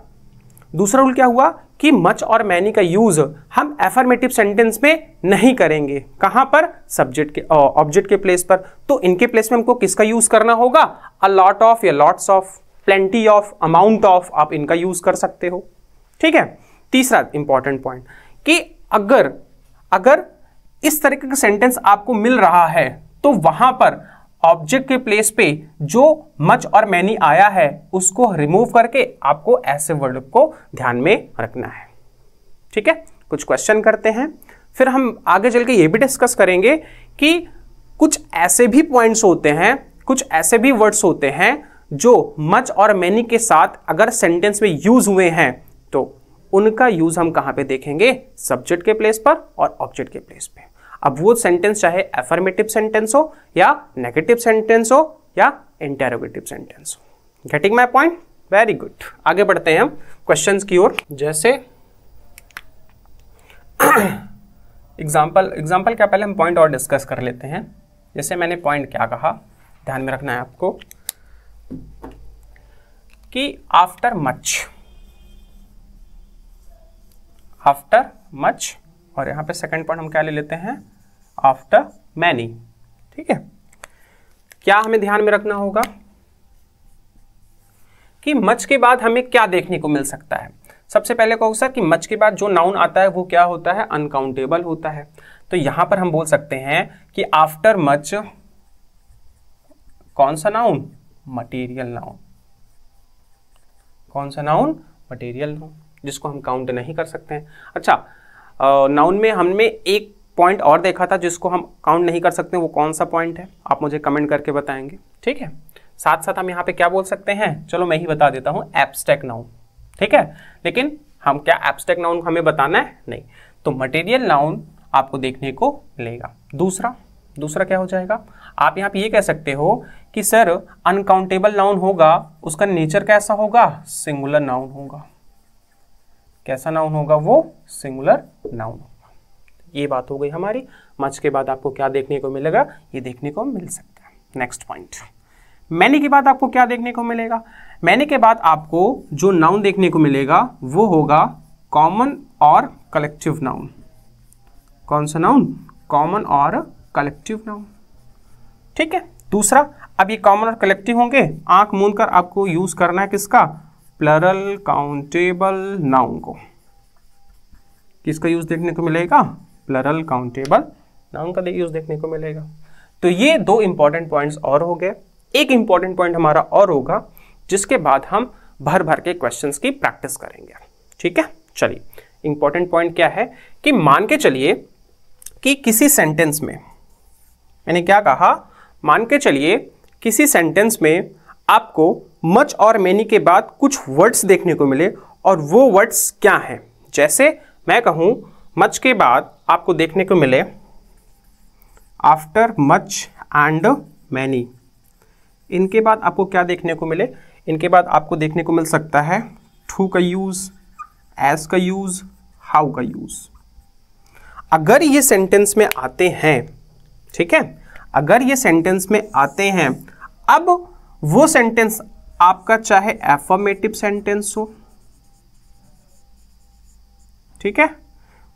रूल क्या हुआ कि मच और मैनी का यूज हम एफर्मेटिव सेंटेंस में नहीं करेंगे। कहां पर, सब्जेक्ट के ऑब्जेक्ट के प्लेस पर। तो इनके प्लेस में हमको किसका यूज करना होगा, अ लॉट ऑफ या lots of, plenty of, amount of, आप इनका यूज कर सकते हो, ठीक है। तीसरा इंपॉर्टेंट पॉइंट कि अगर इस तरीके का सेंटेंस आपको मिल रहा है तो वहां पर ऑब्जेक्ट के प्लेस पे जो मच और मैनी आया है उसको रिमूव करके आपको ऐसे वर्ड को ध्यान में रखना है, ठीक है। कुछ क्वेश्चन करते हैं, फिर हम आगे चल के ये भी डिस्कस करेंगे कि कुछ ऐसे भी पॉइंट्स होते हैं, कुछ ऐसे भी वर्ड्स होते हैं जो मच और मैनी के साथ अगर सेंटेंस में यूज हुए हैं तो उनका यूज हम कहां पे देखेंगे, सब्जेक्ट के प्लेस पर और ऑब्जेक्ट के प्लेस पे। अब वो सेंटेंस चाहे एफर्मेटिव सेंटेंस हो या नेगेटिव सेंटेंस हो या इंटेरोगेटिव सेंटेंस हो। Getting my point, very good. आगे बढ़ते हैं हम क्वेश्चंस की ओर। जैसे एग्जाम्पल क्या, पहले हम पॉइंट और डिस्कस कर लेते हैं। जैसे मैंने पॉइंट क्या कहा, ध्यान में रखना है आपको कि आफ्टर मच, और यहां पे सेकंड पॉइंट हम क्या ले लेते हैं, आफ्टर मैनी, ठीक है। क्या हमें ध्यान में रखना होगा कि मच के बाद हमें क्या देखने को मिल सकता है। सबसे पहले कहो सर कि मच के बाद जो नाउन आता है वो क्या होता है, अनकाउंटेबल होता है। तो यहां पर हम बोल सकते हैं कि आफ्टर मच कौन सा नाउन, मटेरियल नाउन। कौन सा नाउन, मटेरियल नाउन, जिसको हम काउंट नहीं कर सकते हैं। अच्छा, नाउन में हमने एक पॉइंट और देखा था जिसको हम काउंट नहीं कर सकते, वो कौन सा पॉइंट है आप मुझे कमेंट करके बताएंगे, ठीक है। साथ साथ हम यहाँ पे क्या बोल सकते हैं, चलो मैं ही बता देता हूँ, एब्स्ट्रैक्ट नाउन, ठीक है। लेकिन हम क्या एब्स्ट्रैक्ट नाउन हमें बताना है, नहीं। तो मटेरियल नाउन आपको देखने को मिलेगा। दूसरा क्या हो जाएगा, आप यहाँ पे ये कह सकते हो कि सर अनकाउंटेबल नाउन होगा, उसका नेचर कैसा होगा, सिंगुलर नाउन होगा। कैसा नाउन होगा वो, सिंगुलर नाउन होगा। ये बात हो गई हमारी। मच के बाद आपको क्या देखने को मिलेगा, ये देखने को मिल सकता है। नेक्स्ट पॉइंट, मैनी के बाद आपको क्या देखने को मिलेगा, मैनी के बाद आपको जो नाउन देखने को मिलेगा वो होगा कॉमन और कलेक्टिव नाउन। कौन सा नाउन, कॉमन और कलेक्टिव नाउन। ठीक है। दूसरा, अब ये कॉमन और कलेक्टिव होंगे, आंख मूंद कर आपको यूज करना है किसका, प्लरल काउंटेबल नाउन को। किसका यूज देखने को मिलेगा, प्लरल काउंटेबल नाउन का यूज देखने को मिलेगा। तो ये दो इंपॉर्टेंट पॉइंट्स और हो गए। एक इंपॉर्टेंट पॉइंट हमारा और होगा, जिसके बाद हम भर भर के क्वेश्चंस की प्रैक्टिस करेंगे। ठीक है, चलिए इंपॉर्टेंट पॉइंट क्या है कि मान के चलिए कि किसी सेंटेंस में, मैंने क्या कहा, मान के चलिए किसी सेंटेंस में आपको मच और मैनी के बाद कुछ वर्ड्स देखने को मिले, और वो वर्ड्स क्या हैं। जैसे मैं कहूं मच के बाद आपको देखने को मिले आफ्टर मच एंड मैनी। इनके बाद आपको क्या देखने को मिले, इनके बाद आपको देखने को मिल सकता है टू का यूज, एज का यूज, हाउ का यूज। अगर ये सेंटेंस में आते हैं, ठीक है, अगर ये सेंटेंस में आते हैं, अब वो सेंटेंस आपका चाहे एफर्मेटिव सेंटेंस हो, ठीक है,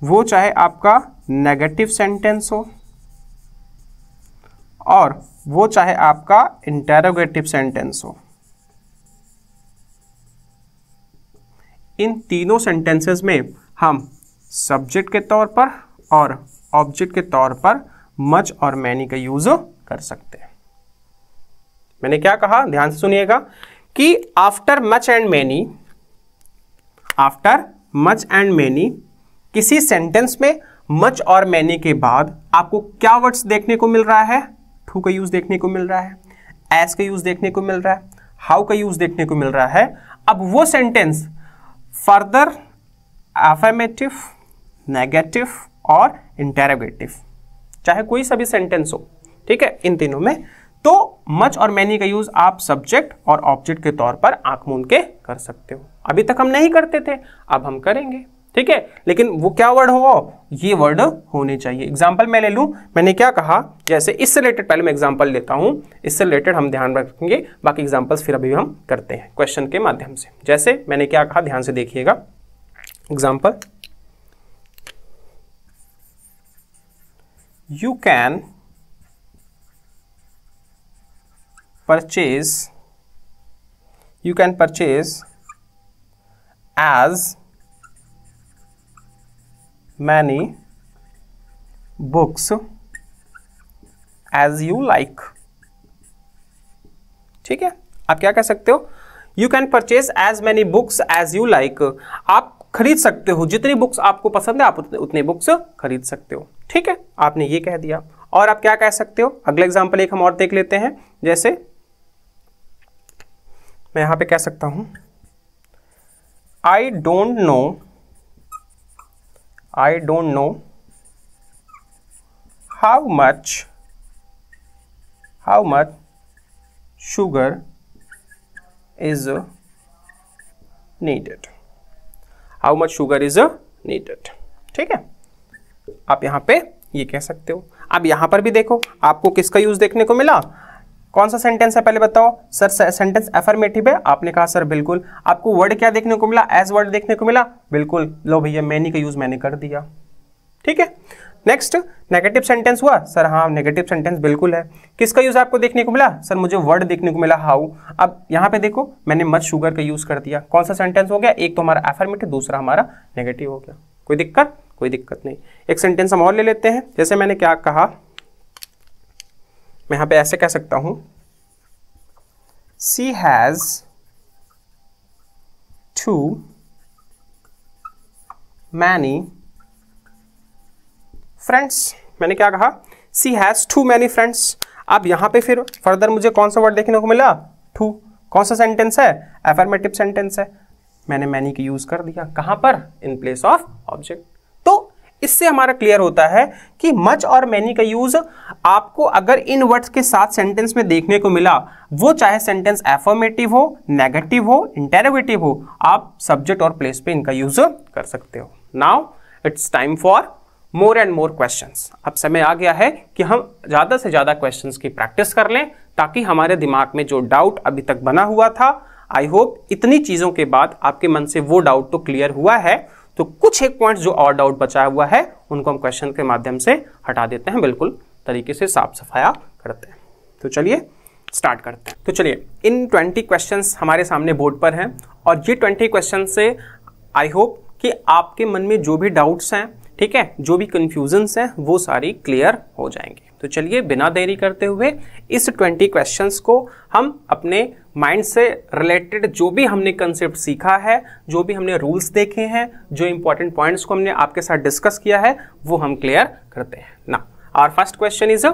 वो चाहे आपका नेगेटिव सेंटेंस हो, और वो चाहे आपका इंटेरोगेटिव सेंटेंस हो, इन तीनों सेंटेंसेस में हम सब्जेक्ट के तौर पर और ऑब्जेक्ट के तौर पर मच और मैनी का यूज कर सकते हैं। मैंने क्या कहा, ध्यान से सुनिएगा कि after much and many, after much and many, किसी सेंटेंस में मच और मैनी के बाद आपको क्या वर्ड्स देखने को मिल रहा है, टू का यूज देखने को मिल रहा है, एज का यूज देखने को मिल रहा है, हाउ का यूज देखने को मिल रहा है। अब वो सेंटेंस फर्दर अफर्मेटिव, नेगेटिव और इंटेरोगेटिव, चाहे कोई सा भी सेंटेंस हो, ठीक है, इन तीनों में, तो मच और मैनी का यूज आप सब्जेक्ट और ऑब्जेक्ट के तौर पर आंख मूंद के कर सकते हो। अभी तक हम नहीं करते थे, अब हम करेंगे। ठीक है, लेकिन वो क्या वर्ड हो, ये वर्ड होने चाहिए। एग्जाम्पल मैं ले लूं, मैंने क्या कहा, जैसे इससे रिलेटेड पहले मैं एग्जाम्पल लेता हूं, इससे रिलेटेड हम ध्यान रखेंगे, बाकी एग्जाम्पल्स फिर अभी हम करते हैं क्वेश्चन के माध्यम से। जैसे मैंने क्या कहा, ध्यान से देखिएगा। Example, you can purchase as many books as you like। ठीक है, आप क्या कह सकते हो, you can purchase as many books as you like। आप खरीद सकते हो, जितनी बुक्स आपको पसंद है आप उतने बुक्स खरीद सकते हो। ठीक है, आपने ये कह दिया। और आप क्या कह सकते हो, अगला एग्जांपल एक हम और देख लेते हैं। जैसे मैं यहां पे कह सकता हूं, आई don't know how much sugar is needed. How much sugar is needed. ठीक है, आप यहां पे ये कह सकते हो। अब यहां पर भी देखो, आपको किसका यूज देखने को मिला, कौन सा सेंटेंस है पहले बताओ। सर सेंटेंस अफर्मेटिव है, आपने कहा सर बिल्कुल। आपको वर्ड क्या देखने को मिला, एज वर्ड देखने को मिला, बिल्कुल। लो भैया, मैनी का यूज मैंने कर दिया। ठीक है, नेक्स्ट नेगेटिव सेंटेंस हुआ, सर हाँ नेगेटिव सेंटेंस बिल्कुल है। किसका यूज आपको देखने को मिला, सर मुझे वर्ड देखने को मिला हाउ। अब यहाँ पे देखो, मैंने मच शुगर का यूज कर दिया। कौन सा सेंटेंस हो गया, एक तो हमारा अफर्मेटिव, दूसरा हमारा नेगेटिव हो गया। कोई दिक्कत, कोई दिक्कत नहीं। एक सेंटेंस हम और ले लेते हैं। जैसे मैंने क्या कहा, मैं यहाँ पे ऐसे कह सकता हूं, she has too many friends. मैंने क्या कहा, she has too many friends. अब यहां पे फिर फर्दर मुझे कौन सा वर्ड देखने को मिला, टू। कौन सा सेंटेंस है, अफर्मेटिव सेंटेंस है। मैंने मैनी की यूज कर दिया, कहां पर, इन प्लेस ऑफ ऑब्जेक्ट। तो इससे हमारा क्लियर होता है कि मच और मैनी का यूज आपको अगर इन वर्ड्स के साथ सेंटेंस में देखने को मिला, वो चाहे सेंटेंस एफर्मेटिव हो, नेगेटिव हो, इंटेरोगेटिव हो, आप सब्जेक्ट और प्लेस पे इनका यूज कर सकते हो। Now it's time for more and more questions. अब समय आ गया है कि हम ज़्यादा से ज़्यादा क्वेश्चंस की प्रैक्टिस कर लें, ताकि हमारे दिमाग में जो डाउट अभी तक बना हुआ था, आई होप इतनी चीज़ों के बाद आपके मन से वो डाउट तो क्लियर हुआ है। तो कुछ एक पॉइंट जो और डाउट बचा हुआ है उनको हम क्वेश्चन के माध्यम से हटा देते हैं, बिल्कुल तरीके से साफ सफाया करते हैं। तो चलिए स्टार्ट करते हैं। तो चलिए इन 20 क्वेश्चंस हमारे सामने बोर्ड पर हैं और ये 20 क्वेश्चन से आई होप कि आपके मन में जो भी डाउट्स हैं, ठीक है, जो भी कंफ्यूजन्स हैं, वो सारी क्लियर हो जाएंगी। तो चलिए बिना देरी करते हुए इस 20 क्वेश्चंस को हम अपने माइंड से रिलेटेड जो भी हमने कंसेप्ट सीखा है, जो भी हमने रूल्स देखे हैं, जो इंपॉर्टेंट पॉइंट्स को हमने आपके साथ डिस्कस किया है, वो हम क्लियर करते हैं ना। आवर फर्स्ट क्वेश्चन इज,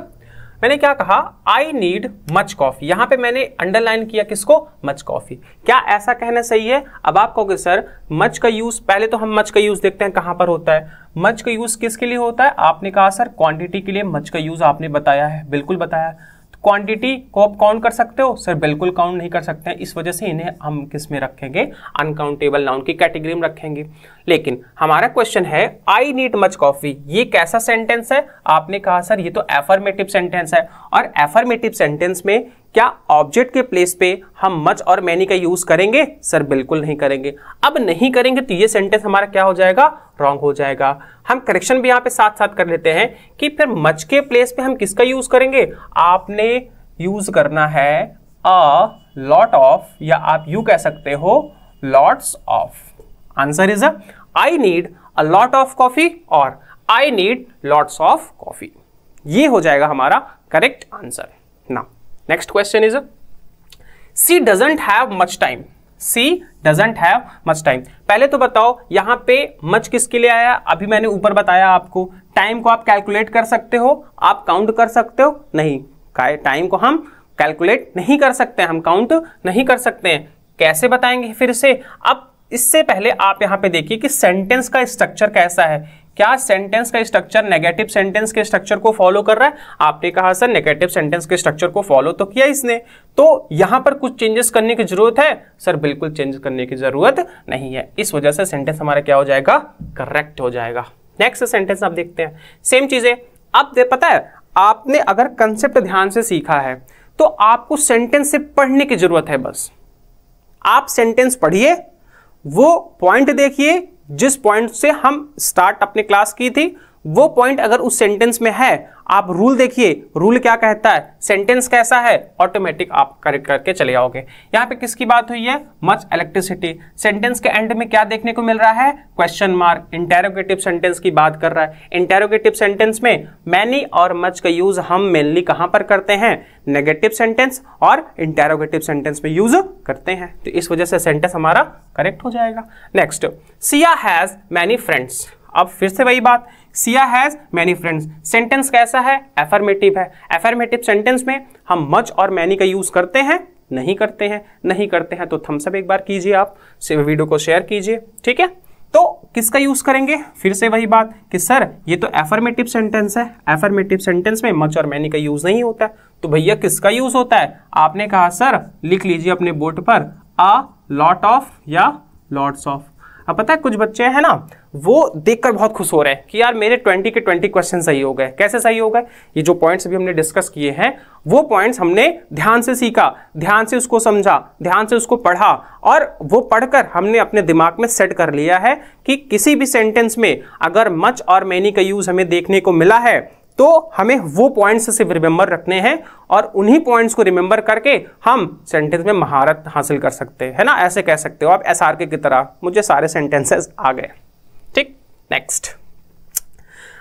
मैंने क्या कहा, आई नीड मच कॉफी। यहां पे मैंने अंडरलाइन किया किसको, मच कॉफी। क्या ऐसा कहना सही है? अब आप कहोगे सर मच का यूज, पहले तो हम मच का यूज देखते हैं कहां पर होता है। मच का यूज किसके लिए होता है? आपने कहा सर क्वांटिटी के लिए मच का यूज आपने बताया है, बिल्कुल बताया है। क्वांटिटी को आप काउंट कर सकते हो? सर बिल्कुल काउंट नहीं कर सकते हैं, इस वजह से इन्हें हम किस में रखेंगे, अनकाउंटेबल नाउन की कैटेगरी में रखेंगे। लेकिन हमारा क्वेश्चन है आई नीड मच कॉफी, ये कैसा सेंटेंस है? आपने कहा सर ये तो एफर्मेटिव सेंटेंस है, और एफर्मेटिव सेंटेंस में क्या ऑब्जेक्ट के प्लेस पे हम मच और मैनी का यूज करेंगे? सर बिल्कुल नहीं करेंगे। अब नहीं करेंगे तो ये सेंटेंस हमारा क्या हो जाएगा, रॉन्ग हो जाएगा। हम करेक्शन भी यहाँ पे साथ साथ कर लेते हैं कि फिर मच के प्लेस पे हम किसका यूज करेंगे? आपने यूज करना है अ लॉट ऑफ, या आप यू कह सकते हो lots of. Answer is I need a lot of coffee और I need lots of coffee. ये हो जाएगा हमारा करेक्ट आंसर ना। Next question is, she doesn't have much time. She doesn't have much time. पहले तो बताओ यहां पे मच किसके लिए आया? अभी मैंने ऊपर बताया आपको, टाइम को आप कैलकुलेट कर सकते हो, आप काउंट कर सकते हो? नहीं, टाइम को हम कैलकुलेट नहीं कर सकते, हम काउंट नहीं कर सकते हैं। कैसे बताएंगे फिर से? अब इससे पहले आप यहां पे देखिए कि सेंटेंस का स्ट्रक्चर कैसा है। क्या सेंटेंस का स्ट्रक्चर नेगेटिव सेंटेंस के स्ट्रक्चर को फॉलो कर रहा है? आपने कहा सर नेगेटिव सेंटेंस के स्ट्रक्चर को फॉलो तो किया इसने, तो यहां पर कुछ चेंजेस करने की जरूरत है? सर बिल्कुल चेंज करने की जरूरत नहीं है। इस वजह से सेंटेंस हमारा क्या हो जाएगा, करेक्ट हो जाएगा। नेक्स्ट सेंटेंस आप देखते हैं, सेम चीजें। अब पता है आपने अगर कंसेप्ट ध्यान से सीखा है तो आपको सेंटेंस से पढ़ने की जरूरत है। बस आप सेंटेंस पढ़िए, वो पॉइंट देखिए जिस पॉइंट से हम स्टार्ट अपने क्लास की थी, वो पॉइंट अगर उस सेंटेंस में है, आप रूल देखिए, रूल क्या कहता है, सेंटेंस कैसा है, ऑटोमेटिक आप करेक्ट करके चले आओगे। यहां पे किसकी बात हुई है? Much electricity. सेंटेंस के एंड में क्या देखने को मिल रहा है? Question mark. इंटेरोगेटिव सेंटेंस की बात कर रहा है। इंटेरोगेटिव सेंटेंस में मैनी और मच का यूज हम मेनली कहां पर करते हैं? नेगेटिव सेंटेंस और इंटेरोगेटिव सेंटेंस में यूज करते हैं, तो इस वजह से सेंटेंस हमारा करेक्ट हो जाएगा। Next, Siya has many friends. अब फिर से वही बात, Siya has many friends. Sentence कैसा है? एफर्मेटिव है। एफर्मेटिव सेंटेंस में हम मच और मैनी का यूज करते हैं? नहीं करते हैं। नहीं करते हैं तो थम्स अप एक बार कीजिए, आप वीडियो को शेयर कीजिए, ठीक है। तो किसका यूज करेंगे? फिर से वही बात कि सर ये तो एफर्मेटिव सेंटेंस है, एफर्मेटिव सेंटेंस में मच और मैनी का यूज नहीं होता है, तो भैया किसका यूज होता है? आपने कहा सर लिख लीजिए अपने बोर्ड पर अ लॉट ऑफ या लॉट्स ऑफ। अब पता है कुछ बच्चे हैं ना, वो देखकर बहुत खुश हो रहे हैं कि यार मेरे 20 के 20 क्वेश्चन सही हो गए। कैसे सही हो गए? ये जो पॉइंट्स भी हमने डिस्कस किए हैं, वो पॉइंट्स हमने ध्यान से सीखा, ध्यान से उसको समझा, ध्यान से उसको पढ़ा, और वो पढ़कर हमने अपने दिमाग में सेट कर लिया है कि किसी भी सेंटेंस में अगर मच और मैनी का यूज हमें देखने को मिला है तो हमें वो पॉइंट्स सिर्फ रिमेंबर रखने हैं, और उन्हीं पॉइंट्स को रिमेंबर करके हम सेंटेंस में महारत हासिल कर सकते हैं, है ना। ऐसे कह सकते हो आप SRK की तरह, मुझे सारे सेंटेंसेस आ गए, ठीक। नेक्स्ट,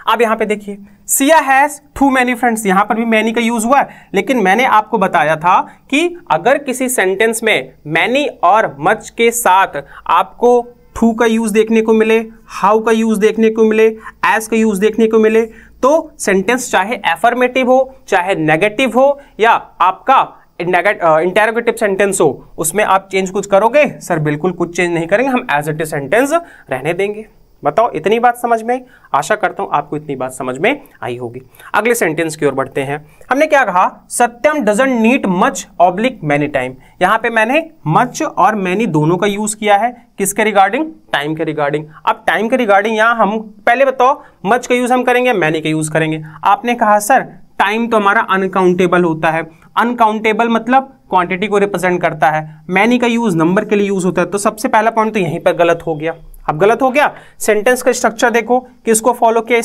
अब यहां पे देखिए, Siya has too many friends. यहां पर भी मैनी का यूज हुआ है, लेकिन मैंने आपको बताया था कि अगर किसी सेंटेंस में मैनी और मच के साथ आपको टू का यूज देखने को मिले, हाउ का यूज देखने को मिले, एज का यूज देखने को मिले, तो सेंटेंस चाहे एफर्मेटिव हो, चाहे नेगेटिव हो, या आपका इंटेरोगेटिव सेंटेंस हो, उसमें आप चेंज कुछ करोगे? सर बिल्कुल कुछ चेंज नहीं करेंगे, हम एज इट इज सेंटेंस रहने देंगे। बताओ, इतनी बात समझ में आई? आशा करता हूं आपको इतनी बात समझ में आई होगी। अगले सेंटेंस की ओर बढ़ते हैं। हमने क्या कहा, Satyam doesn't need much oblique many time. यहां पे मैंने मच और मैनी दोनों का यूज किया है, किसके रिगार्डिंग, टाइम के रिगार्डिंग। अब टाइम के रिगार्डिंग यहां हम पहले बताओ मच का यूज हम करेंगे, मैनी का यूज करेंगे। आपने कहा सर टाइम तो हमारा अनकाउंटेबल होता है, अनकाउंटेबल मतलब क्वांटिटी को रिप्रेजेंट करता है, मैनी का यूज नंबर के लिए यूज होता है। तो सबसे पहला पॉइंट तो यहीं पर गलत हो गया। अब गलत हो गया, सेंटेंस का स्ट्रक्चर देखो, किसको फॉलो किया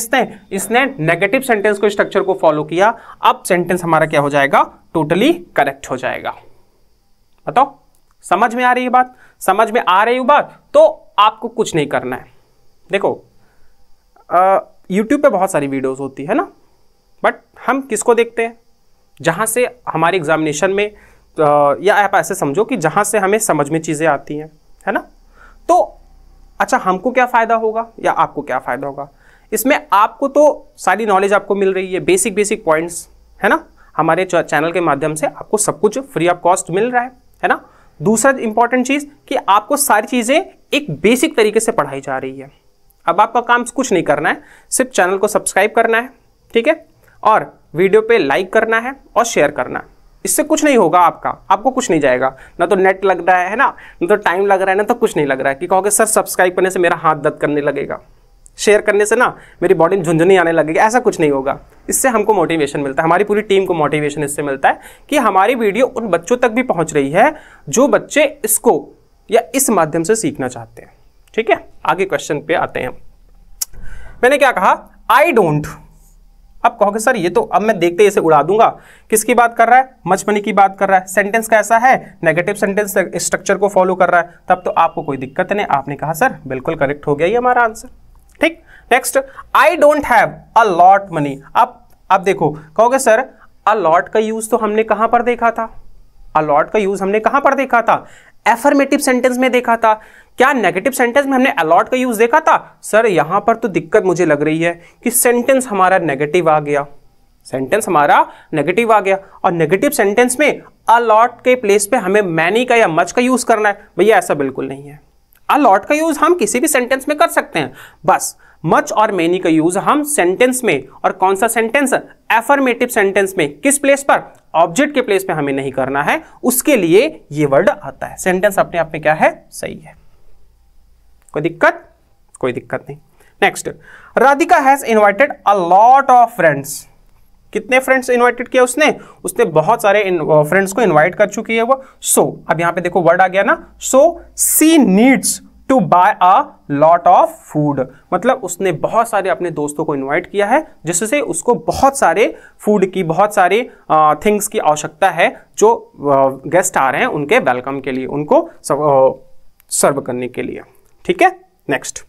इसने नेगेटिव सेंटेंस को स्ट्रक्चर को फॉलो किया। अब सेंटेंस हमारा क्या हो जाएगा, टोटली करेक्ट हो जाएगा। बताओ समझ में आ रही है बात? समझ में आ रही है बात? तो आपको कुछ नहीं करना है। देखो YouTube पे बहुत सारी वीडियोस होती है ना, बट हम किसको देखते हैं, जहां से हमारे एग्जामिनेशन में या आप ऐसे समझो कि जहां से हमें समझ में चीजें आती हैं, है ना। तो अच्छा, हमको क्या फायदा होगा या आपको क्या फायदा होगा इसमें? आपको तो सारी नॉलेज आपको मिल रही है, बेसिक बेसिक पॉइंट्स, है ना। हमारे चैनल के माध्यम से आपको सब कुछ फ्री ऑफ कॉस्ट मिल रहा है ना। दूसरा इंपॉर्टेंट चीज कि आपको सारी चीजें एक बेसिक तरीके से पढ़ाई जा रही है। अब आपका काम कुछ नहीं करना है, सिर्फ चैनल को सब्सक्राइब करना है, ठीक है, और वीडियो पे लाइक करना है और शेयर करना है। इससे कुछ नहीं होगा, आपको कुछ नहीं जाएगा, ना तो नेट लग रहा है ना, ना तो टाइम लग रहा है, ना तो कुछ नहीं लग रहा है कि कहोगे सर सब्सक्राइब करने से मेरा हाथ दर्द करने लगेगा, शेयर करने से ना मेरी बॉडी में झुंझुनी आने लगेगी। ऐसा कुछ नहीं होगा। इससे हमको मोटिवेशन मिलता है, हमारी पूरी टीम को मोटिवेशन इससे मिलता है कि हमारी वीडियो उन बच्चों तक भी पहुंच रही है जो बच्चे इसको या इस माध्यम से सीखना चाहते हैं। ठीक है, आगे क्वेश्चन पे आते हैं। मैंने क्या कहा, आई डोंट। अब कहोगे सर ये तो अब मैं देखते ही इसे उड़ा दूंगा, किसकी बात कर रहा है, मचमनी की बात कर रहा है। सेंटेंस कैसा है, नेगेटिव सेंटेंस स्ट्रक्चर को फॉलो कर रहा है, तब तो आपको कोई दिक्कत नहीं। आपने कहा सर बिल्कुल करेक्ट हो गया ये हमारा आंसर। ठीक, next, I don't have a lot money. अब देखो, कहोगे सर अ लॉट का यूज तो हमने कहां पर देखा था, अ लॉट का यूज हमने कहां पर देखा था, एफर्मेटिव सेंटेंस में देखा था। क्या नेगेटिव सेंटेंस में हमने अलॉट का यूज देखा था? सर यहां पर तो दिक्कत मुझे लग रही है कि सेंटेंस हमारा नेगेटिव आ गया, सेंटेंस हमारा नेगेटिव आ गया, और नेगेटिव सेंटेंस में अलॉट के प्लेस पे हमें मैनी का या मच का यूज करना है। भैया ऐसा बिल्कुल नहीं है। अलॉट का यूज हम किसी भी सेंटेंस में कर सकते हैं, बस मच और मैनी का यूज हम सेंटेंस में, और कौन सा सेंटेंस, एफर्मेटिव सेंटेंस में, किस प्लेस पर, ऑब्जेक्ट के प्लेस पे हमें नहीं करना है, उसके लिए ये वर्ड आता है। सेंटेंस अपने आप में क्या है, सही है, कोई दिक्कत, कोई दिक्कत नहीं। Next, Radhika has invited a lot of friends. कितने फ्रेंड्स इनवाइटेड किया उसने बहुत सारे फ्रेंड्स को इनवाइट कर चुकी है वो। सो अब यहां पे देखो वर्ड आ गया ना, so she needs to buy a lot of food. मतलब उसने बहुत सारे अपने दोस्तों को इनवाइट किया है, जिससे उसको बहुत सारे फूड की, बहुत सारे थिंग्स की आवश्यकता है, जो गेस्ट आ रहे हैं उनके वेलकम के लिए, उनको सर्व करने के लिए। ठीक है, नेक्स्ट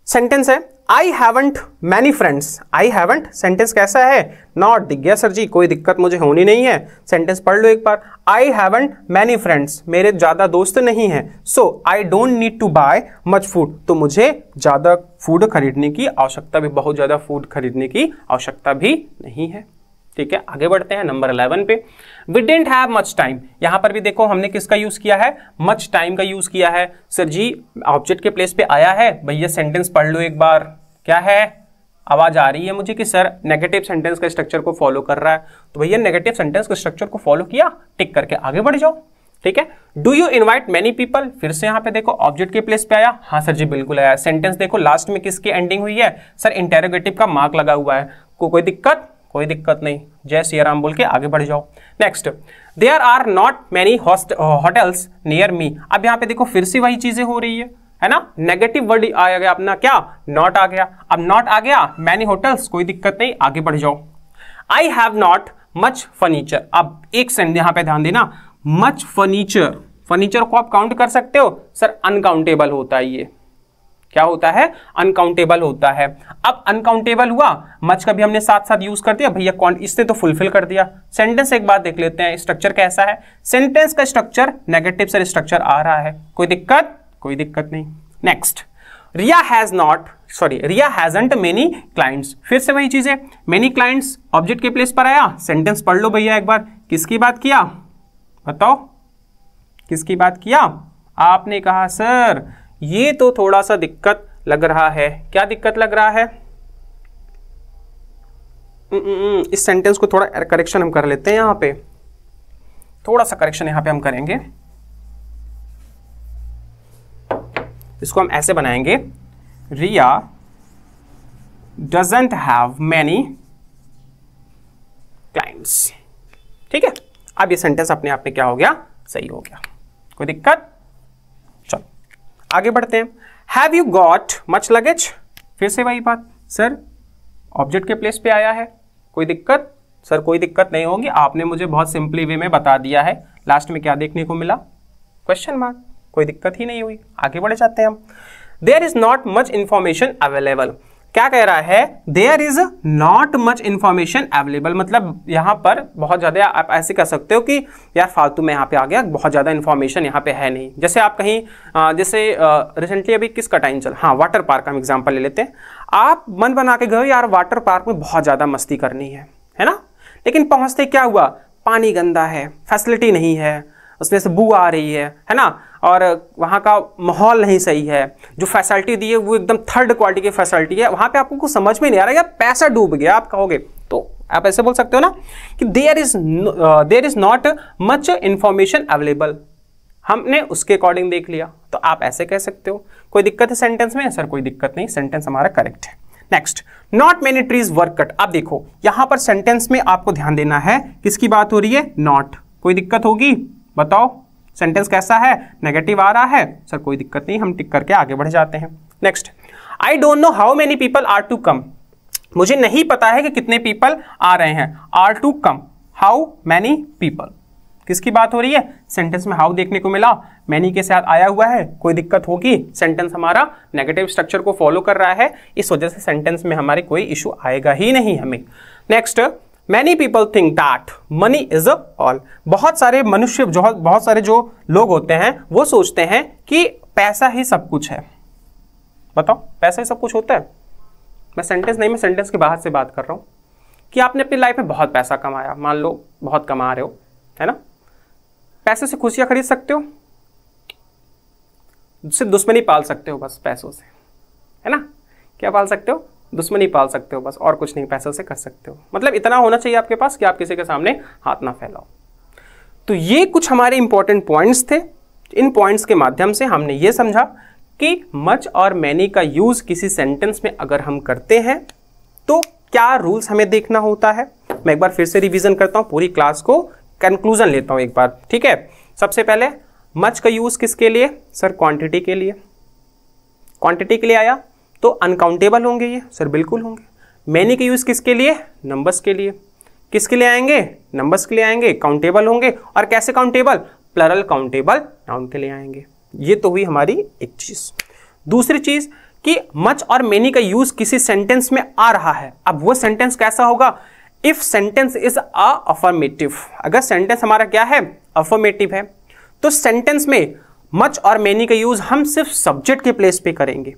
सेंटेंस है, आई haven't many friends. I haven't sentence कैसा है, नॉट। दिख गया सर जी, कोई दिक्कत मुझे होनी नहीं है। सेंटेंस पढ़ लो एक बार, आई हैवंट मैनी फ्रेंड्स, मेरे ज्यादा दोस्त नहीं हैं। So I don't need to buy much food, तो मुझे ज्यादा फूड खरीदने की आवश्यकता भी, बहुत ज्यादा फूड खरीदने की आवश्यकता भी नहीं है। ठीक है, आगे बढ़ते हैं नंबर 11 पे। We didn't have much time. यहां पर भी देखो हमने किसका यूज किया है, मच टाइम का यूज किया है। सर जी ऑब्जेक्ट के प्लेस पे आया है, भैया सेंटेंस पढ़ लो एक बार। क्या है, आवाज आ रही है मुझे कि सर नेगेटिव सेंटेंस का स्ट्रक्चर को फॉलो कर रहा है, तो भैया नेगेटिव सेंटेंस के स्ट्रक्चर को फॉलो किया, टिक करके आगे बढ़ जाओ। ठीक है, do you invite many people. फिर से यहाँ पे देखो ऑब्जेक्ट के प्लेस पे आया, हाँ सर जी बिल्कुल आया। सेंटेंस देखो लास्ट में किसकी एंडिंग हुई है, सर इंटेरोगेटिव का मार्क लगा हुआ है। कोई दिक्कत, कोई दिक्कत नहीं, जय श्री राम बोल के आगे बढ़ जाओ। Next, there are not many hotels near me. अब यहाँ पे देखो फिर से वही चीजें हो रही है ना, नेगेटिव वर्ड आ गया अपना, क्या, नॉट आ गया। अब नॉट आ गया, मैनी होटल्स, कोई दिक्कत नहीं, आगे बढ़ जाओ। I have not much furniture. अब एक सेंटेंस यहाँ पे ध्यान देना, मच फर्नीचर, फर्नीचर को आप काउंट कर सकते हो, सर अनकाउंटेबल होता है ये। क्या होता है, अनकाउंटेबल होता है। अब अनकाउंटेबल हुआ, मच का भी हमने साथ साथ यूज कर दिया, भैया इसने तो फुलफिल कर दिया। सेंटेंस एक बात देख लेते हैं, स्ट्रक्चर कैसा है। सेंटेंस का स्ट्रक्चर नेगेटिव से स्ट्रक्चर आ रहा है, कोई दिक्कत, कोई दिक्कत नहीं। नेक्स्ट, रिया हैजंट मेनी क्लाइंट्स। फिर से वही चीज है, मेनी क्लाइंट्स ऑब्जेक्ट के प्लेस पर आया। सेंटेंस पढ़ लो भैया एक बार, किसकी बात किया, बताओ किसकी बात किया। आपने कहा सर ये तो थोड़ा सा दिक्कत लग रहा है? क्या दिक्कत लग रहा है? इस सेंटेंस को थोड़ा करेक्शन हम कर लेते हैं, यहां पे थोड़ा सा करेक्शन यहां पे हम करेंगे। इसको हम ऐसे बनाएंगे, रिया डजंट हैव मैनी क्लाइंट्स। ठीक है, अब ये सेंटेंस अपने आप में क्या हो गया? सही हो गया। कोई दिक्कत? चलो आगे बढ़ते हैं। Have you got much luggage? फिर से वही बात, सर ऑब्जेक्ट के प्लेस पे आया है, कोई दिक्कत? सर कोई दिक्कत नहीं होगी, आपने मुझे बहुत सिंपली वे में बता दिया है। लास्ट में क्या देखने को मिला? Question mark. कोई दिक्कत ही नहीं हुई। आगे बढ़ जाते हैं हम। There is not much information available. क्या कह रहा है? There is not much information available, मतलब यहां पर बहुत ज्यादा, आप ऐसे कह सकते हो कि यार फालतू में यहां पे आ गया, बहुत ज्यादा इंफॉर्मेशन यहां पे है नहीं। जैसे आप कहीं जैसे रिसेंटली अभी किसका टाइम चल, हाँ वाटर पार्क का हम एग्जांपल ले लेते हैं। आप मन बना के गए यार वाटर पार्क में बहुत ज्यादा मस्ती करनी है ना, लेकिन पहुंचते क्या हुआ? पानी गंदा है, फैसिलिटी नहीं है, उसमें से बू आ रही है ना, और वहाँ का माहौल नहीं सही है, जो फैसिलिटी दी है वो एकदम थर्ड क्वालिटी की फैसिलिटी है। वहाँ पे आपको कुछ समझ में नहीं आ रहा, यार पैसा डूब गया, आप कहोगे तो आप ऐसे बोल सकते हो ना कि there is not much information available. हमने उसके अकॉर्डिंग देख लिया, तो आप ऐसे कह सकते हो। कोई दिक्कत है सेंटेंस में? सर कोई दिक्कत नहीं, सेंटेंस हमारा करेक्ट है। Next, not many trees were cut. अब देखो यहां पर सेंटेंस में आपको ध्यान देना है, किसकी बात हो रही है? नॉट। कोई दिक्कत होगी? बताओ सेंटेंस कैसा है? नेगेटिव आ रहा है? सर कोई दिक्कत नहीं, हम टिक करके आगे बढ़ जाते हैं। Next, I don't know how many people are to come. मुझे नहीं पता है कि कितने पीपल आ रहे हैं। Are to come, how many people, किसकी बात हो रही है? सेंटेंस में हाउ देखने को मिला, मैनी के साथ आया हुआ है, कोई दिक्कत होगी? सेंटेंस हमारा नेगेटिव स्ट्रक्चर को फॉलो कर रहा है, इस वजह से सेंटेंस में हमारी कोई इशू आएगा ही नहीं हमें। Next, many people think that money is all. बहुत सारे मनुष्य, बहुत सारे जो लोग होते हैं वो सोचते हैं कि पैसा ही सब कुछ है। बताओ पैसा ही सब कुछ होता है? मैं सेंटेंस नहीं, मैं सेंटेंस के बाहर से बात कर रहा हूं कि आपने अपनी लाइफ में बहुत पैसा कमाया, मान लो बहुत कमा रहे हो, है ना, पैसे से खुशियां खरीद सकते हो? सिर्फ दुश्मनी पाल सकते हो बस पैसों से, है ना। क्या पाल सकते हो? दुश्मनी पाल सकते हो बस, और कुछ नहीं पैसों से कर सकते हो। मतलब इतना होना चाहिए आपके पास कि आप किसी के सामने हाथ ना फैलाओ। तो ये कुछ हमारे इंपॉर्टेंट पॉइंट्स थे। इन पॉइंट्स के माध्यम से हमने ये समझा कि मच और मैनी का यूज किसी सेंटेंस में अगर हम करते हैं तो क्या रूल्स हमें देखना होता है। मैं एक बार फिर से रिवीजन करता हूं, पूरी क्लास को कंक्लूजन लेता हूं एक बार, ठीक है। सबसे पहले मच का यूज किसके लिए? सर क्वांटिटी के लिए। क्वांटिटी के लिए आया तो अनकाउंटेबल होंगे ये, सर बिल्कुल होंगे। मैनी के यूज किसके लिए? नंबर्स के लिए। किसके लिए आएंगे? नंबर्स के लिए आएंगे, काउंटेबल होंगे। और कैसे काउंटेबल? प्लरल काउंटेबल नाउन के लिए आएंगे। ये तो हुई हमारी एक चीज। दूसरी चीज कि मच और मैनी का यूज किसी सेंटेंस में आ रहा है। अब वो सेंटेंस कैसा होगा? If sentence is a affirmative. अगर सेंटेंस हमारा क्या है? अफर्मेटिव है, तो सेंटेंस में मच और मैनी का यूज हम सिर्फ सब्जेक्ट के प्लेस पे करेंगे।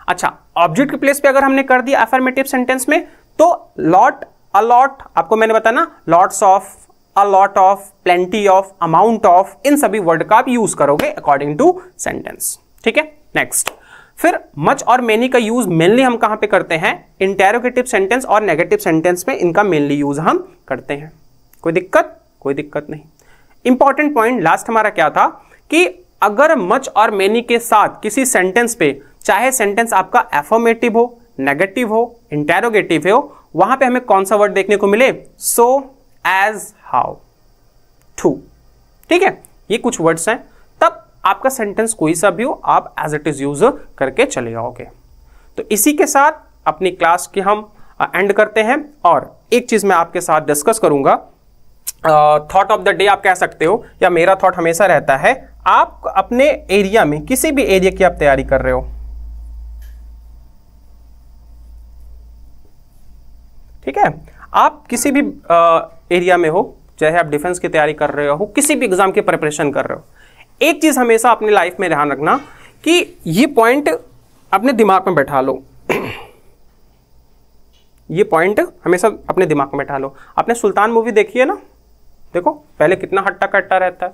अच्छा, ऑब्जेक्ट के प्लेस पे अगर हमने कर दिया अफर्मेटिव सेंटेंस में तो लॉट, अ लॉट, आपको मैंने बताया ना, lots of, a lot of, plenty of, amount of, इन सभी वर्ड का आप यूज करोगे अकॉर्डिंग टू सेंटेंस, ठीक है। नेक्स्ट, फिर मच और मैनी का यूज मेनली हम कहां पे करते हैं? इंटेरोगेटिव सेंटेंस और नेगेटिव सेंटेंस में इनका मेनली यूज हम करते हैं। कोई दिक्कत? कोई दिक्कत नहीं। इंपॉर्टेंट पॉइंट लास्ट हमारा क्या था कि अगर मच और मैनी के साथ किसी सेंटेंस पे, चाहे सेंटेंस आपका एफर्मेटिव हो, नेगेटिव हो, इंटेरोगेटिव हो, वहां पे हमें कौन सा वर्ड देखने को मिले? सो, एज, हाउ, टू, ठीक है। ये कुछ वर्ड्स हैं, तब आपका सेंटेंस कोई सा भी हो आप एज इट इज यूज करके चले जाओगे। तो इसी के साथ अपनी क्लास की हम एंड करते हैं। और एक चीज मैं आपके साथ डिस्कस करूंगा, थॉट ऑफ द डे आप कह सकते हो, या मेरा थॉट हमेशा रहता है, आप अपने एरिया में, किसी भी एरिया की आप तैयारी कर रहे हो, ठीक है, आप किसी भी एरिया में हो, चाहे आप डिफेंस की तैयारी कर रहे हो, किसी भी एग्जाम की प्रिपरेशन कर रहे हो, एक चीज हमेशा अपनी लाइफ में ध्यान रखना कि ये पॉइंट अपने दिमाग में बैठा लो। ये पॉइंट हमेशा अपने दिमाग में बैठा लो। आपने सुल्तान मूवी देखी है ना? देखो पहले कितना हट्टा कट्टा रहता है,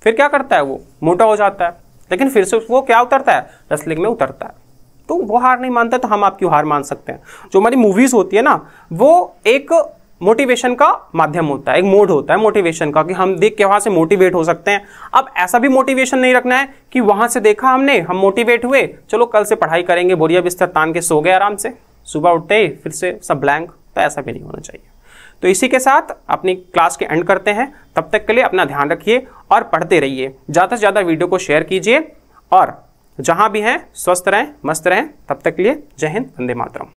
फिर क्या करता है वो? मोटा हो जाता है, लेकिन फिर से वो क्या उतरता है? रेसलिंग में उतरता है। तो वो हार नहीं मानता तो हम आप क्यों हार मान सकते हैं। जो हमारी मूवीज होती है ना, वो एक मोटिवेशन का माध्यम होता है, एक मोड होता है मोटिवेशन का, कि हम देख के वहां से मोटिवेट हो सकते हैं। अब ऐसा भी मोटिवेशन नहीं रखना है कि वहां से देखा हमने, हम मोटिवेट हुए, चलो कल से पढ़ाई करेंगे, बोरिया बिस्तर तान के सो गए आराम से, सुबह उठते ही फिर से सब ब्लैंक। तो ऐसा भी नहीं होना चाहिए। तो इसी के साथ अपनी क्लास के एंड करते हैं। तब तक के लिए अपना ध्यान रखिए और पढ़ते रहिए। ज़्यादा से ज़्यादा वीडियो को शेयर कीजिए और जहां भी हैं स्वस्थ रहें, मस्त रहें। तब तक के लिए जय हिंद, वंदे मातरम।